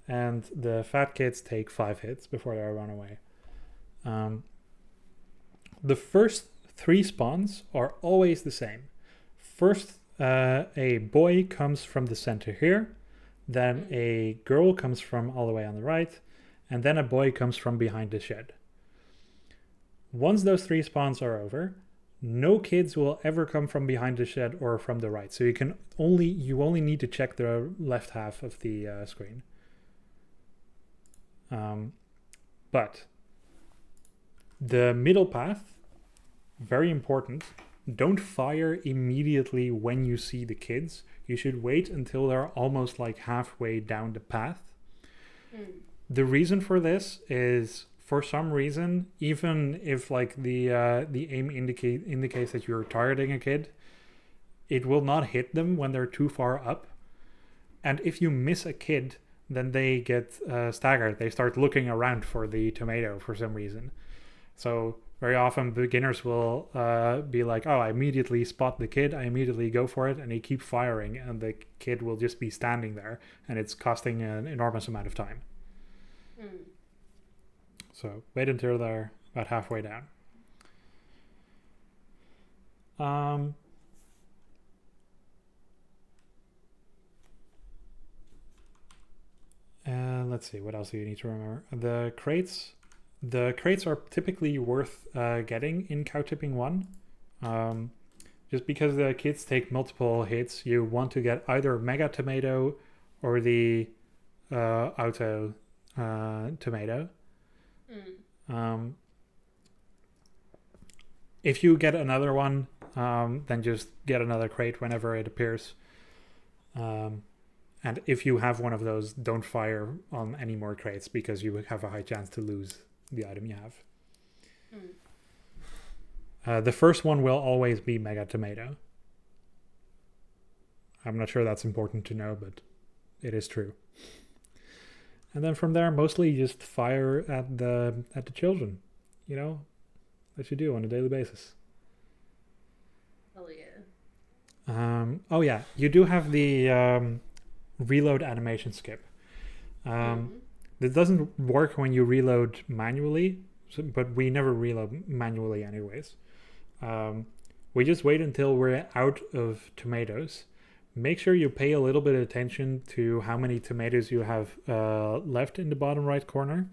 and the fat kids take 5 hits before they run away. The first 3 spawns are always the same. First, a boy comes from the center here, then a girl comes from all the way on the right, and then a boy comes from behind the shed. Once those 3 spawns are over, no kids will ever come from behind the shed or from the right. So you only need to check the left half of the screen. But the middle path, very important. Don't fire immediately when you see the kids. You should wait until they're almost like halfway down the path. The reason for this is, for some reason, even if like the aim indicates that you're targeting a kid, it will not hit them when they're too far up. And if you miss a kid, then they get staggered. They start looking around for the tomato for some reason. So very often beginners will be like, oh, I immediately spot the kid, I immediately go for it, and they keep firing, and the kid will just be standing there, and it's costing an enormous amount of time. So wait until they're about halfway down. Let's see, what else do you need to remember? The crates are typically worth getting in cow tipping 1. Just because the kids take multiple hits, you want to get either Mega Tomato or the Auto Tomato. If you get another one, then just get another crate whenever it appears. And if you have one of those, don't fire on any more crates because you have a high chance to lose the item you have. The first one will always be Mega Tomato. I'm not sure that's important to know, but it is true. And then from there, mostly just fire at the children, that you do on a daily basis. Oh yeah. Oh yeah, you do have the reload animation skip. It doesn't work when you reload manually, but we never reload manually anyways. We just wait until we're out of tomatoes. Make sure you pay a little bit of attention to how many tomatoes you have left in the bottom right corner.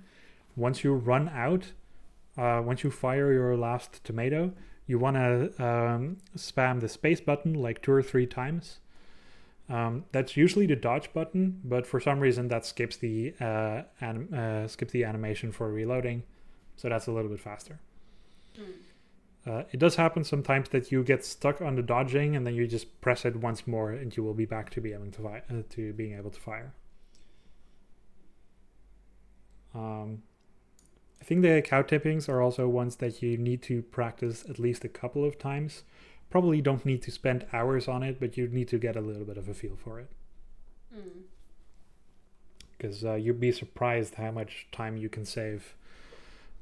Once you run out, once you fire your last tomato, you want to spam the space button like 2 or 3 times. That's usually the dodge button, but for some reason that skips the animation for reloading, so that's a little bit faster. It does happen sometimes that you get stuck on the dodging, and then you just press it once more, and you will be back to being able to fire. I think the cow tippings are also ones that you need to practice at least a couple of times. Probably don't need to spend hours on it, but you need to get a little bit of a feel for it. Because you'd be surprised how much time you can save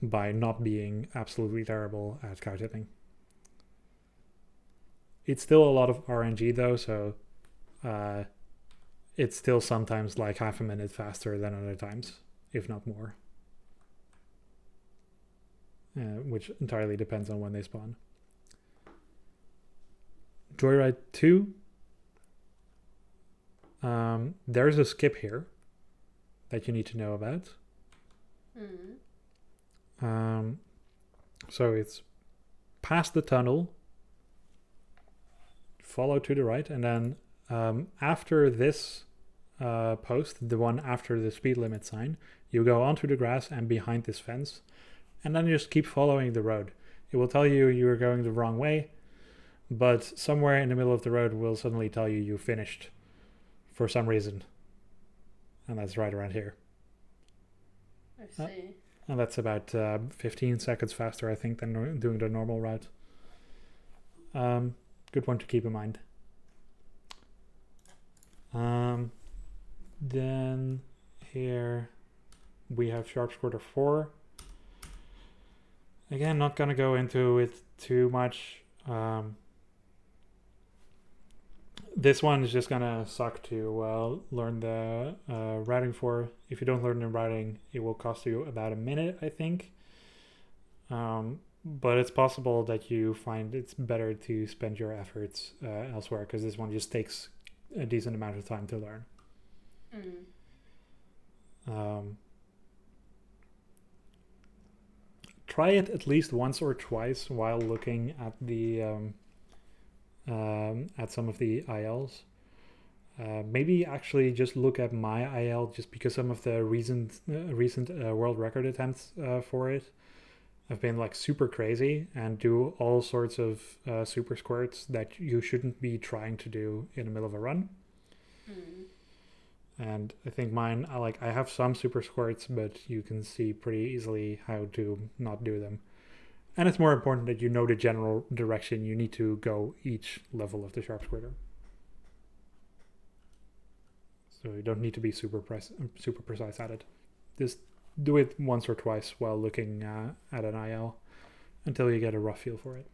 by not being absolutely terrible at cow tipping. It's still a lot of RNG though, so it's still sometimes like half a minute faster than other times, if not more. Which entirely depends on when they spawn. Joyride 2. There's a skip here that you need to know about. So it's past the tunnel, follow to the right, and then after this post, the one after the speed limit sign, you go onto the grass and behind this fence, and then you just keep following the road. It will tell you you're going the wrong way, but somewhere in the middle of the road will suddenly tell you you finished for some reason. And that's right around here. I see. And that's about 15 seconds faster, I think, than doing the normal route. Good one to keep in mind. Then here we have Sharp Squirter 4. Again, not going to go into it too much. This one is just going to suck to learn the routing for. If you don't learn the routing, it will cost you about a minute, I think. but it's possible that you find it's better to spend your efforts elsewhere, because this one just takes a decent amount of time to learn. Try it at least once or twice while looking at the at some of the ILs. Maybe actually just look at my IL, just because some of the recent world record attempts for it have been like super crazy and do all sorts of super squirts that you shouldn't be trying to do in the middle of a run. And I think mine, I have some super squirts, but you can see pretty easily how to not do them. And it's more important that you know the general direction you need to go each level of the sharp squirter. So you don't need to be super precise at it. Just do it once or twice while looking at an IL until you get a rough feel for it.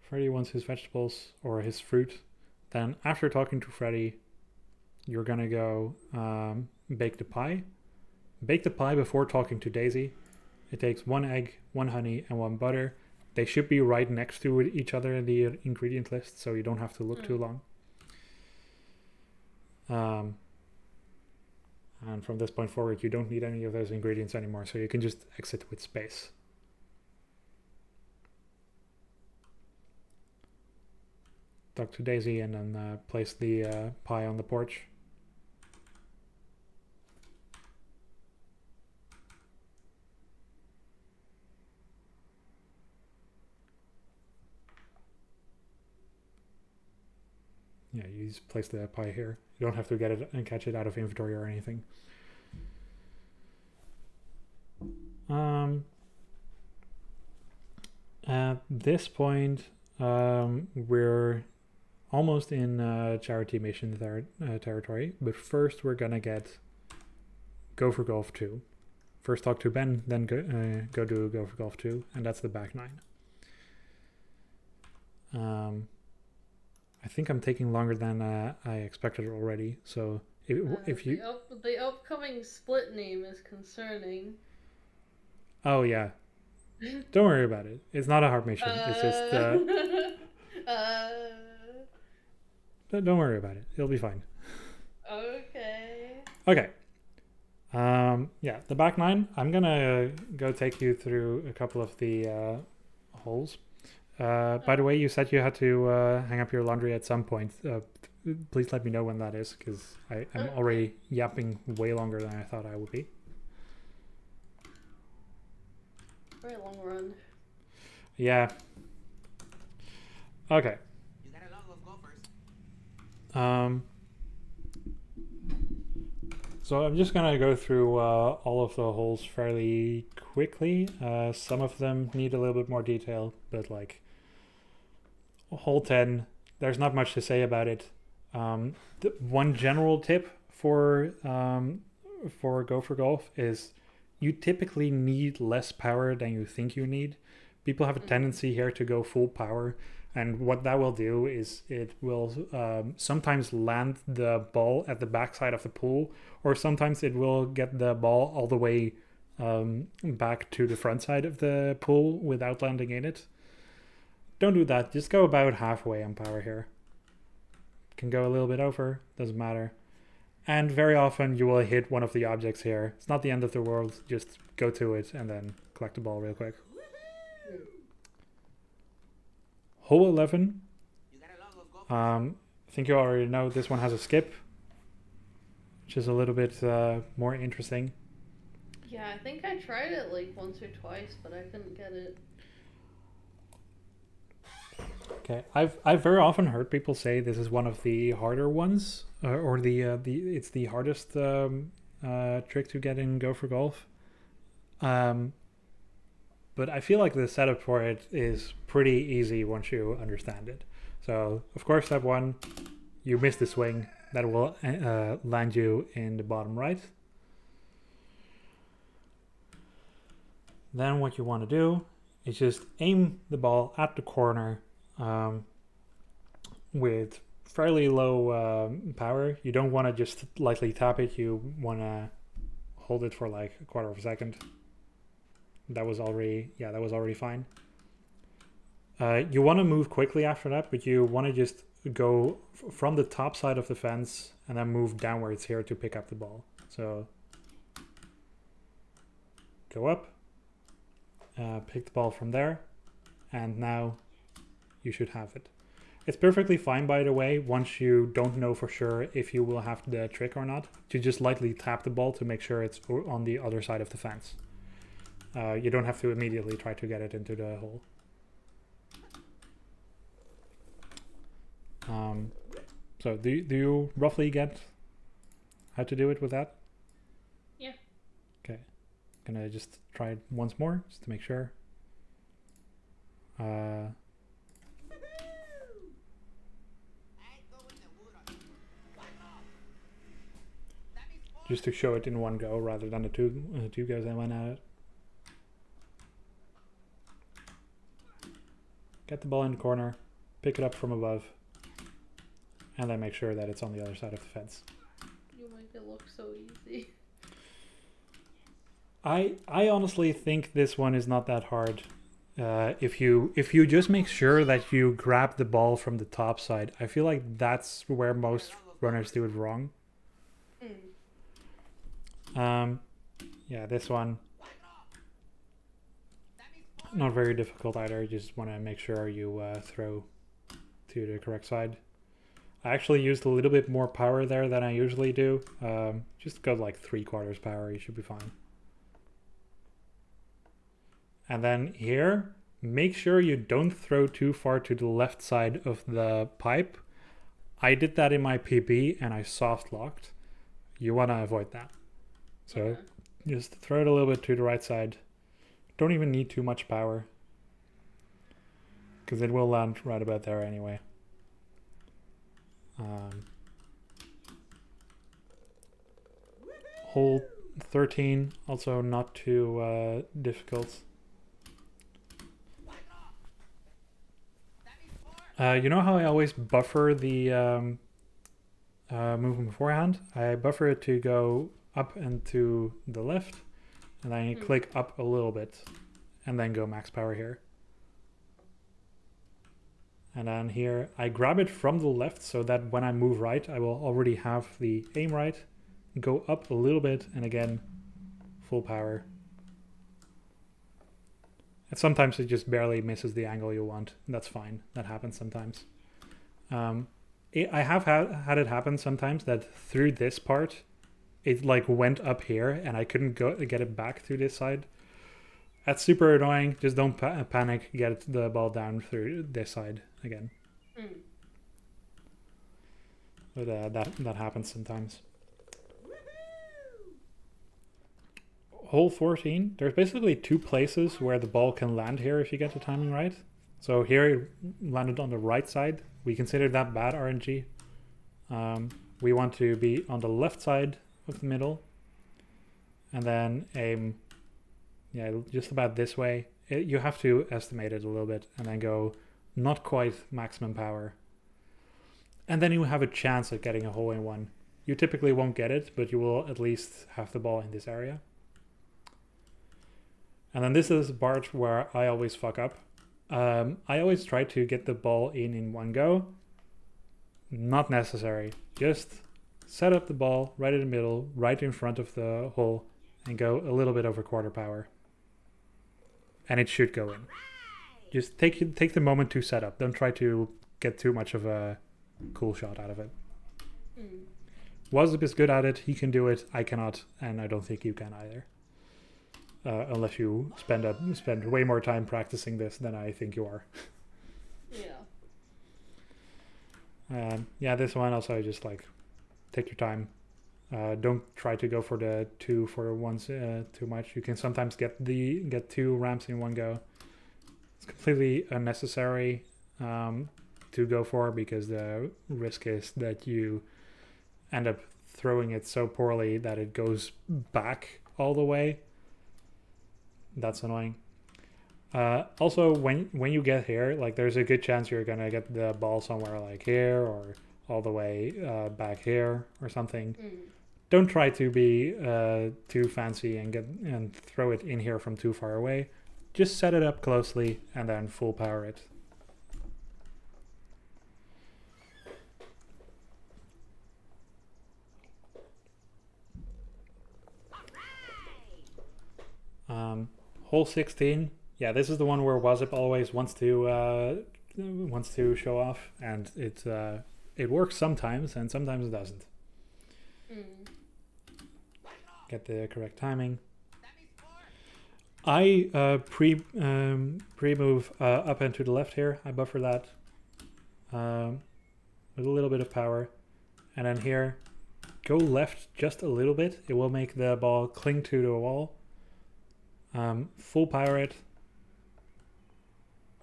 Freddy wants his vegetables or his fruit. Then after talking to Freddy, you're gonna go bake the pie. Bake the pie before talking to Daisy. It takes 1 egg, 1 honey, and 1 butter. They should be right next to each other in the ingredient list, so you don't have to look too long. And from this point forward, you don't need any of those ingredients anymore, so you can just exit with space. Talk to Daisy and then place the pie on the porch. Yeah, you just place the pie here. You don't have to get it and catch it out of inventory or anything. At this point, we're almost in charity mission territory, but first we're gonna get Go for Golf 2. First talk to Ben, then go do Go for Golf 2, and that's the back 9. I think I'm taking longer than I expected already, so if you... The upcoming split name is concerning. Oh, yeah. Don't worry about it. It's not a hard mission. It's just... Don't worry about it. It'll be fine. Okay. Okay. Yeah, the back 9. I'm gonna go take you through a couple of the holes. By the way, you said you had to hang up your laundry at some point. Please let me know when that is, because I'm already yapping way longer than I thought I would be. Very long run. Yeah. Okay. You got a lot of golfers. So I'm just gonna go through all of the holes fairly quickly. Some of them need a little bit more detail, but like hole 10, there's not much to say about it. The one general tip for Go for Golf is you typically need less power than you think you need. People have a tendency here to go full power, and what that will do is it will sometimes land the ball at the backside of the pool, or sometimes it will get the ball all the way back to the front side of the pool without landing in it. Don't do that. Just go about halfway on power here. Can go a little bit over, doesn't matter. And very often you will hit one of the objects here. It's not the end of the world. Just go to it and then collect the ball real quick. Hole 11. I think you already know this one has a skip, which is a little bit more interesting. Yeah, I think I tried it like once or twice, but I couldn't get it. Okay, I've very often heard people say this is one of the harder ones, or it's the hardest trick to get in Go for Golf. But I feel like the setup for it is pretty easy once you understand it. So, of course, step 1, you miss the swing. That will land you in the bottom right. Then what you want to do is just aim the ball at the corner with fairly low power. You don't want to just lightly tap it. You want to hold it for like a quarter of a second. That was already fine. You want to move quickly after that, but you want to just go from the top side of the fence and then move downwards here to pick up the ball. So go up, pick the ball from there, and now you should have it. It's perfectly fine, by the way, once you don't know for sure if you will have the trick or not, to just lightly tap the ball to make sure it's on the other side of the fence. You don't have to immediately try to get it into the hole. So do you roughly get how to do it with that? Yeah. Okay. Gonna just try it once more, just to make sure. Just to show it in one go rather than the two goes I went at it. Get the ball in the corner, pick it up from above, and then make sure that it's on the other side of the fence. You make it look so easy. I honestly think this one is not that hard. If you just make sure that you grab the ball from the top side, I feel like that's where most runners do it wrong. Yeah, this one not very difficult either. You just want to make sure you throw to the correct side. I actually used a little bit more power there than I usually do. Just go like 3/4 power, you should be fine. And then here, make sure you don't throw too far to the left side of the pipe. I did that in my PB and I soft locked. You want to avoid that. So just throw it a little bit to the right side. Don't even need too much power, because it will land right about there anyway. Hole 13, also not too difficult. You know how I always buffer the movement beforehand? I buffer it to go up and to the left, and then you click up a little bit, and then go max power here. And then here, I grab it from the left so that when I move right, I will already have the aim right. Go up a little bit, and again, full power. And sometimes it just barely misses the angle you want. That's fine. That happens sometimes. I have had it happen sometimes that through this part, it like went up here and I couldn't get it back to this side. That's super annoying. Just don't panic. Get the ball down through this side again. But that happens sometimes. Hole 14, there's basically two places where the ball can land here if you get the timing right. So here it landed on the right side. We consider that bad RNG. We want to be on the left side of the middle. And then aim, yeah, just about this way. You have to estimate it a little bit and then go not quite maximum power. And then you have a chance at getting a hole in one. You typically won't get it, but you will at least have the ball in this area. And then this is the part where I always fuck up. I always try to get the ball in one go. Not necessary. Just set up the ball right in the middle, right in front of the hole, and go a little bit over quarter power. And it should go in. Just take the moment to set up. Don't try to get too much of a cool shot out of it. Wasp is good at it. He can do it. I cannot, and I don't think you can either. Unless you spend way more time practicing this than I think you are. Yeah. Yeah, this one also just like take your time. Don't try to go for the two for once too much. You can sometimes get two ramps in one go. It's completely unnecessary to go for, because the risk is that you end up throwing it so poorly that it goes back all the way. That's annoying. Also, when you get here, like there's a good chance you're gonna get the ball somewhere like here or all the way back here or something. don't try to be too fancy and throw it in here from too far away. Just set it up closely and then full power it. Hole 16. Yeah, this is the one where Wazip always wants to show off, and it works sometimes, and sometimes it doesn't. Get the correct timing. I pre-move up and to the left here. I buffer that with a little bit of power, and then here, go left just a little bit. It will make the ball cling to the wall. Full power it.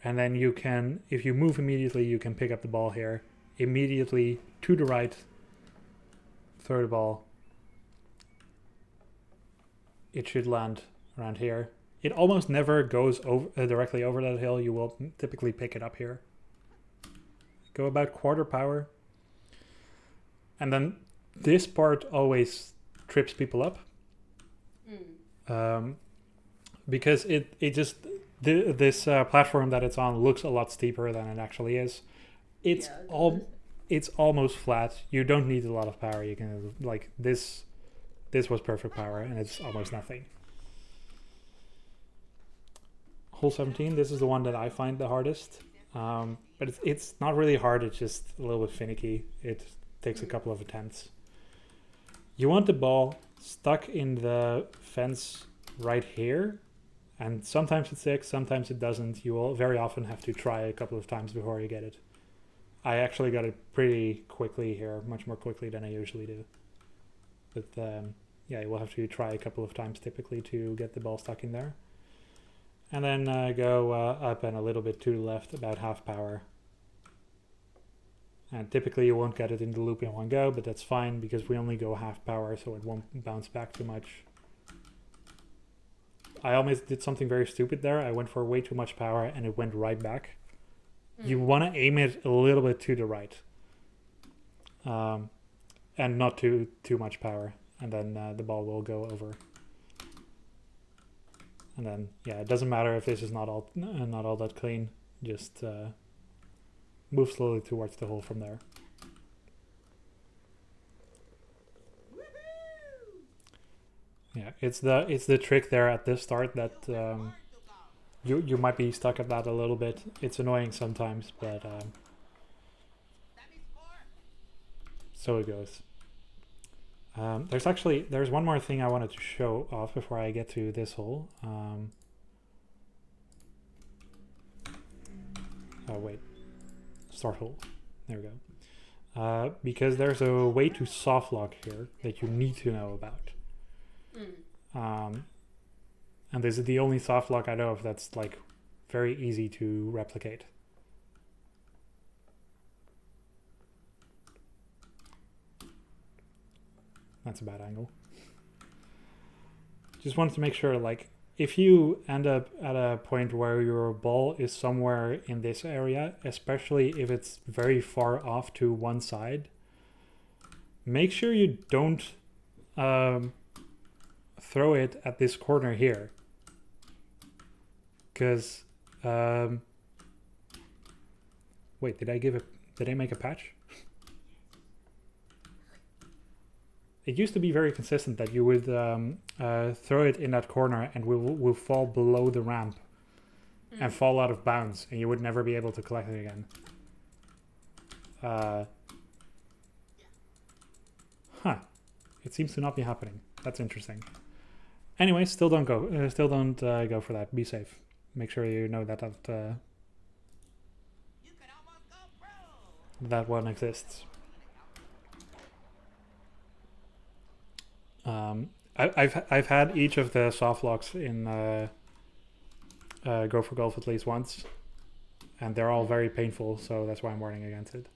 And then you can, if you move immediately, you can pick up the ball here. Immediately to the right. Throw the ball. It should land around here. It almost never goes over, directly over that hill. You will typically pick it up here. Go about quarter power. And then this part always trips people up. Because it just... This platform that it's on looks a lot steeper than it actually is. It's it's almost flat. You don't need a lot of power. You can like this was perfect power, and it's almost nothing. Hole 17. This is the one that I find the hardest, but it's not really hard. It's just a little bit finicky. It takes a couple of attempts. You want the ball stuck in the fence right here. And sometimes it sticks, sometimes it doesn't. You will very often have to try a couple of times before you get it. I actually got it pretty quickly here, much more quickly than I usually do. But yeah, you will have to try a couple of times typically to get the ball stuck in there. And then go up and a little bit to the left, about half power. And typically you won't get it in the loop in one go, but that's fine because we only go half power, so it won't bounce back too much. I almost did something very stupid there. I went for way too much power and it went right back. You want to aim it a little bit to the right. And not too much power. And then the ball will go over. And then, yeah, it doesn't matter if this is not all that clean. Just move slowly towards the hole from there. Yeah, it's the trick there at this start that you might be stuck at that a little bit. It's annoying sometimes, but so it goes. There's one more thing I wanted to show off before I get to this hole. Oh wait, start hole. There we go. Because there's a way to soft lock here that you need to know about. And this is the only soft lock I know of that's like very easy to replicate. That's a bad angle. Just wanted to make sure, like, if you end up at a point where your ball is somewhere in this area, especially if it's very far off to one side, make sure you don't throw it at this corner here, because wait, did I make a patch? It used to be very consistent that you would throw it in that corner and will fall below the ramp and fall out of bounds, and you would never be able to collect it again. It seems to not be happening. That's interesting. Anyway, still don't go for that. Be safe. Make sure you know that that one exists. I've had each of the soft locks in Go for Golf at least once, and they're all very painful, so that's why I'm warning against it.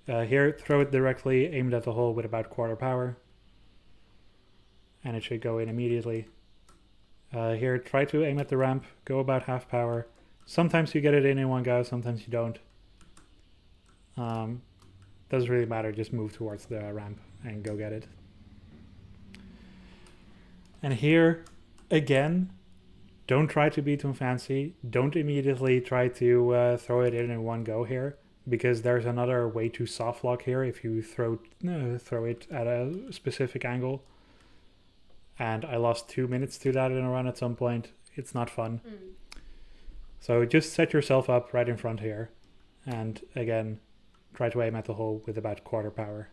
Here, throw it directly, aim it at the hole with about quarter power, and it should go in immediately. Here, try to aim at the ramp, go about half power. Sometimes you get it in one go, sometimes you don't. Doesn't really matter, just move towards the ramp and go get it. And here, again, don't try to be too fancy. Don't immediately try to throw it in one go here, because there's another way to soft lock here if you throw it at a specific angle. And I lost 2 minutes to that in a run at some point. It's not fun. So just set yourself up right in front here. And again, try to aim at the hole with about quarter power.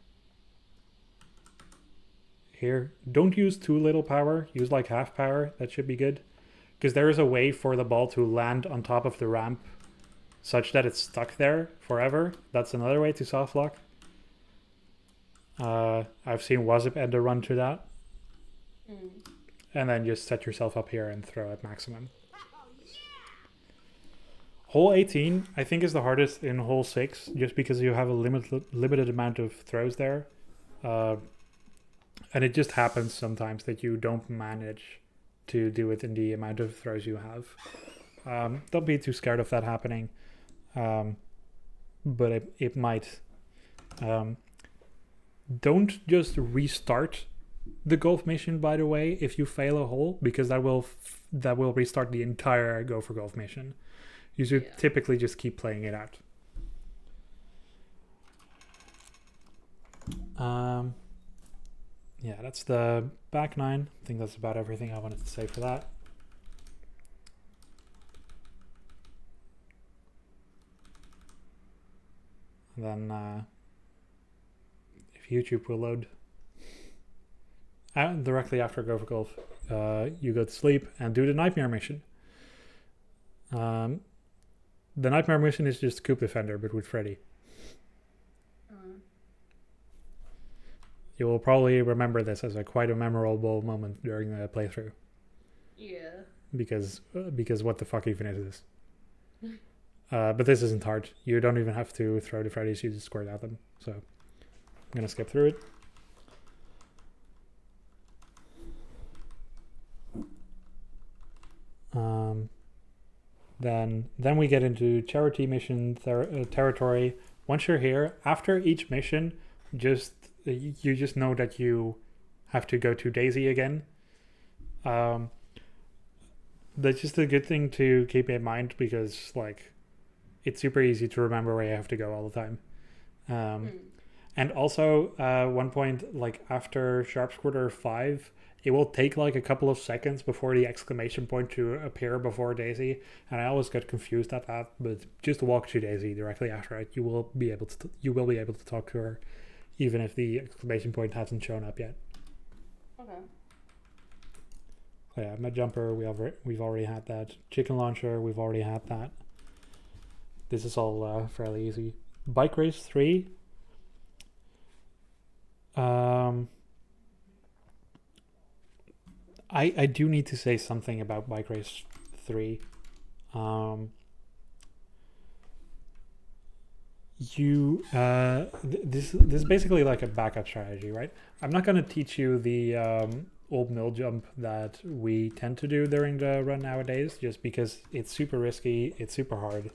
Here, don't use too little power. Use like half power. That should be good. Because there is a way for the ball to land on top of the ramp such that it's stuck there forever. That's another way to soft lock. I've seen Wazip end a run to that. And then just set yourself up here and throw at maximum. Hole 18, I think, is the hardest in hole 6, just because you have a limited amount of throws there. And it just happens sometimes that you don't manage to do it in the amount of throws you have. Don't be too scared of that happening. But it might. Don't just restart the golf mission, by the way, if you fail a hole, because that will restart the entire Go for Golf mission. You should typically just keep playing it out. Yeah, that's the back 9. I think that's about everything I wanted to say for that. And then if YouTube will load directly after Go for Golf, you go to sleep and do the Nightmare mission. The Nightmare mission is just Coop Defender, but with Freddy. You will probably remember this as quite a memorable moment during the playthrough. Yeah. Because what the fuck even is this? But this isn't hard. You don't even have to throw the Freddys, you just squirt at them. So I'm gonna skip through it. Then we get into charity mission territory. Once you're here, after each mission, you just know that you have to go to Daisy again. That's just a good thing to keep in mind, because like it's super easy to remember where you have to go all the time. And also one point, like after Sharp Squirter 5, it will take like a couple of seconds before the exclamation point to appear before Daisy, and I always get confused at that. But just walk to Daisy directly after it. You will be able to talk to her, even if the exclamation point hasn't shown up yet. Okay. So yeah, Med Jumper, we've already had that. Chicken Launcher, we've already had that. This is all fairly easy. Bike Race 3. I do need to say something about Bike Race 3. This is basically like a backup strategy, right? I'm not going to teach you the old mill jump that we tend to do during the run nowadays, just because it's super risky, it's super hard.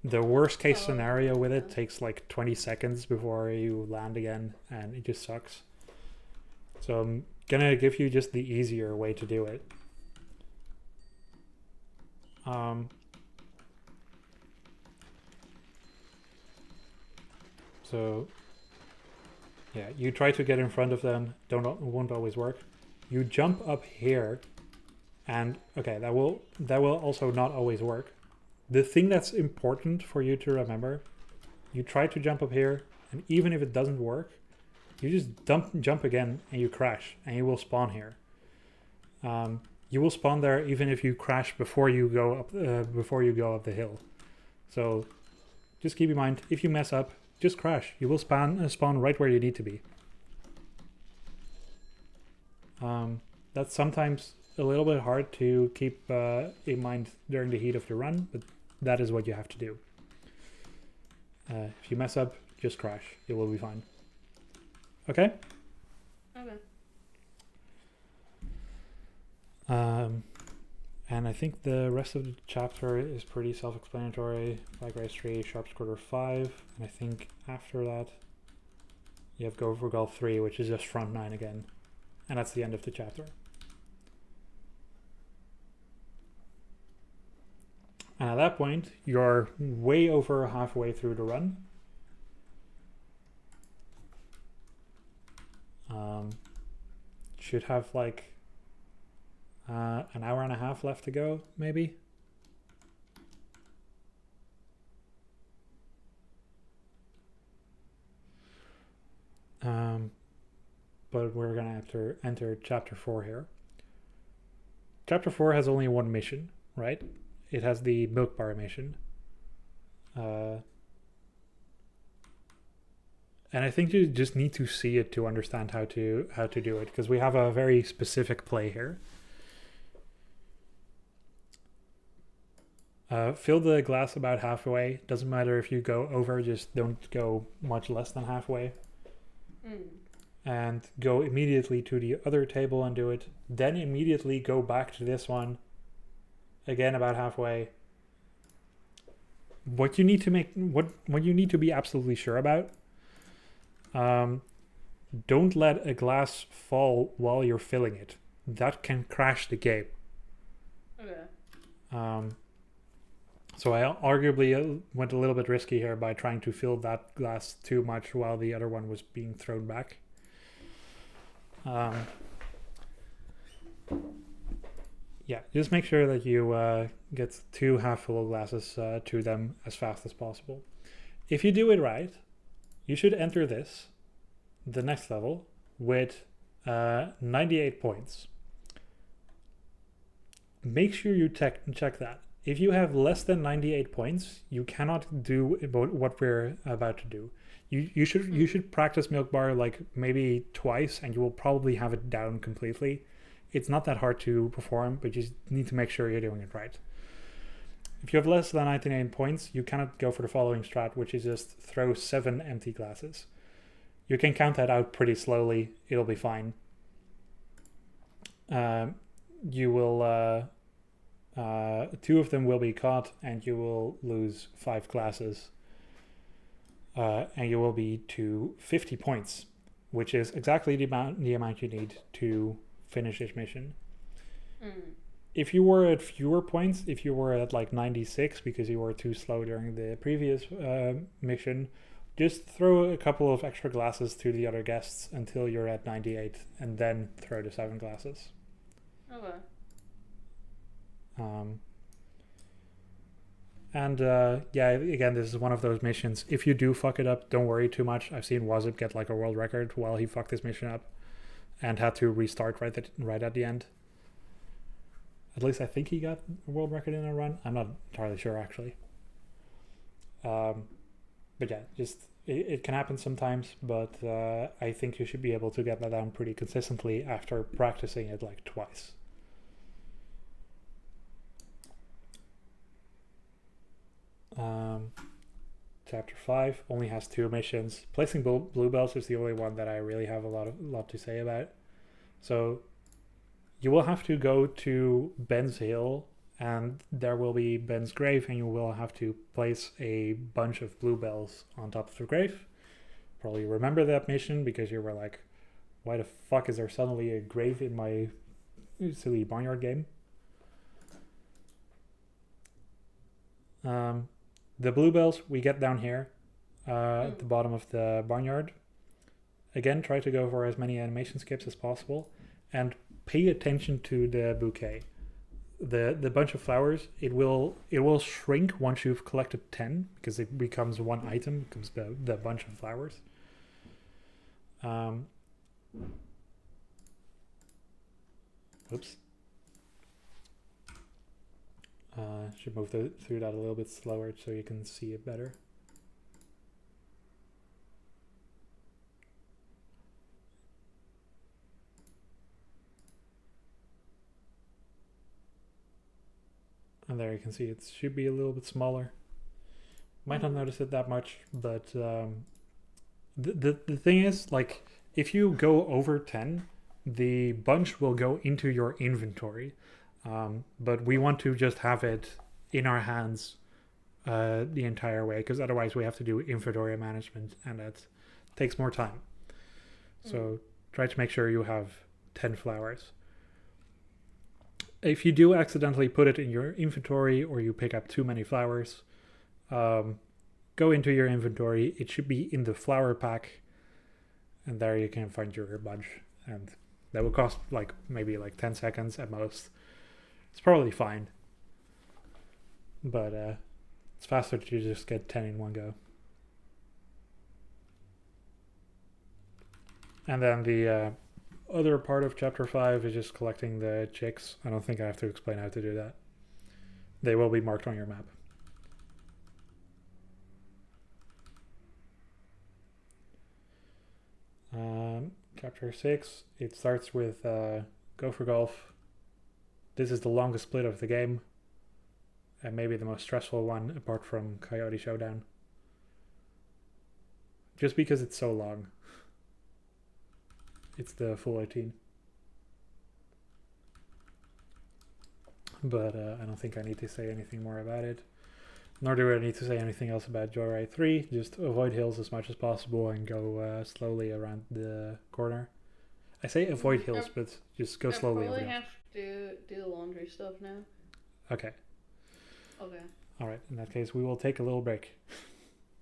The worst case scenario with it takes like 20 seconds before you land again, and it just sucks. So I'm gonna give you just the easier way to do it. So yeah, you try to get in front of them. Won't always work. You jump up here, and okay, that will also not always work. The thing that's important for you to remember, you try to jump up here, and even if it doesn't work, you just jump again and you crash, and you will spawn here. You will spawn there even if you crash before you go up the hill. So just keep in mind, if you mess up, just crash. You will spawn right where you need to be. That's sometimes a little bit hard to keep in mind during the heat of the run, but that is what you have to do. If you mess up, just crash. It will be fine. Okay? Okay. And I think the rest of the chapter is pretty self-explanatory. Bike Race 3, Sharp Squirter 5, and I think after that you have Go for Golf 3, which is just front 9 again. And that's the end of the chapter. And at that point, you're way over halfway through the run. Should have like an hour and a half left to go, maybe. But we're gonna have to enter chapter 4 here. Chapter 4 has only one mission, right? It has the milk bar mission. And I think you just need to see it to understand how to do it, because we have a very specific play here. Fill the glass about halfway. Doesn't matter if you go over, just don't go much less than halfway. And go immediately to the other table and do it. Then immediately go back to this one. Again, about halfway. What you need to be absolutely sure about. Don't let a glass fall while you're filling it. That can crash the game. Okay. So I arguably went a little bit risky here by trying to fill that glass too much while the other one was being thrown back. Yeah, just make sure that you get 2 half-full glasses to them as fast as possible. If you do it right, you should enter the next level, with 98 points. Make sure you check that. If you have less than 98 points, you cannot do what we're about to do. You should practice milk bar like maybe twice, and you will probably have it down completely. It's not that hard to perform, but you just need to make sure you're doing it right. If you have less than 99 points, you cannot go for the following strat, which is just throw 7 empty glasses. You can count that out pretty slowly. It'll be fine. You will 2 of them will be caught, and you will lose 5 glasses. And you will be to 50 points, which is exactly the amount you need to finish this mission. If you were at fewer points, if you were at like 96 because you were too slow during the previous mission, just throw a couple of extra glasses to the other guests until you're at 98, and then throw the 7 glasses. Okay. Yeah, again, this is one of those missions. If you do fuck it up, don't worry too much. I've seen Wazip get like a world record while he fucked this mission up and had to restart right at the end. At least I think he got a world record in a run. I'm not entirely sure, actually. But yeah, just it can happen sometimes, but I think you should be able to get that down pretty consistently after practicing it like twice. Chapter 5 only has 2 missions. Placing bluebells is the only one that I really have a lot to say about. So you will have to go to Ben's Hill, and there will be Ben's grave, and you will have to place a bunch of bluebells on top of the grave. Probably remember that mission because you were like, why the fuck is there suddenly a grave in my silly Barnyard game? The bluebells we get down here at the bottom of the barnyard. Again, try to go for as many animation skips as possible, and pay attention to the bouquet. The bunch of flowers, it will shrink once you've collected 10, because it becomes one item, becomes the bunch of flowers. Oops. Should move through that a little bit slower so you can see it better. And there you can see it should be a little bit smaller. Might not notice it that much, but the thing is, like, if you go over 10, the bunch will go into your inventory. But we want to just have it in our hands the entire way, because otherwise we have to do inventory management, and that takes more time. So try to make sure you have 10 flowers. If you do accidentally put it in your inventory or you pick up too many flowers, go into your inventory. It should be in the flower pack, and there you can find your bunch. And that will cost maybe 10 seconds at most. It's probably fine, but it's faster to just get 10 in one go. And then the other part of chapter 5 is just collecting the chicks. I don't think I have to explain how to do that. They will be marked on your map. Chapter 6, it starts with Go for Golf. This is the longest split of the game, and maybe the most stressful one apart from Coyote Showdown. Just because it's so long. It's the full 18. But I don't think I need to say anything more about it. Nor do I need to say anything else about Joyride 3. Just avoid hills as much as possible and go slowly around the corner. I say avoid hills, but just go slowly. I probably have to do the laundry stuff now. Okay. Okay. Alright, in that case we will take a little break.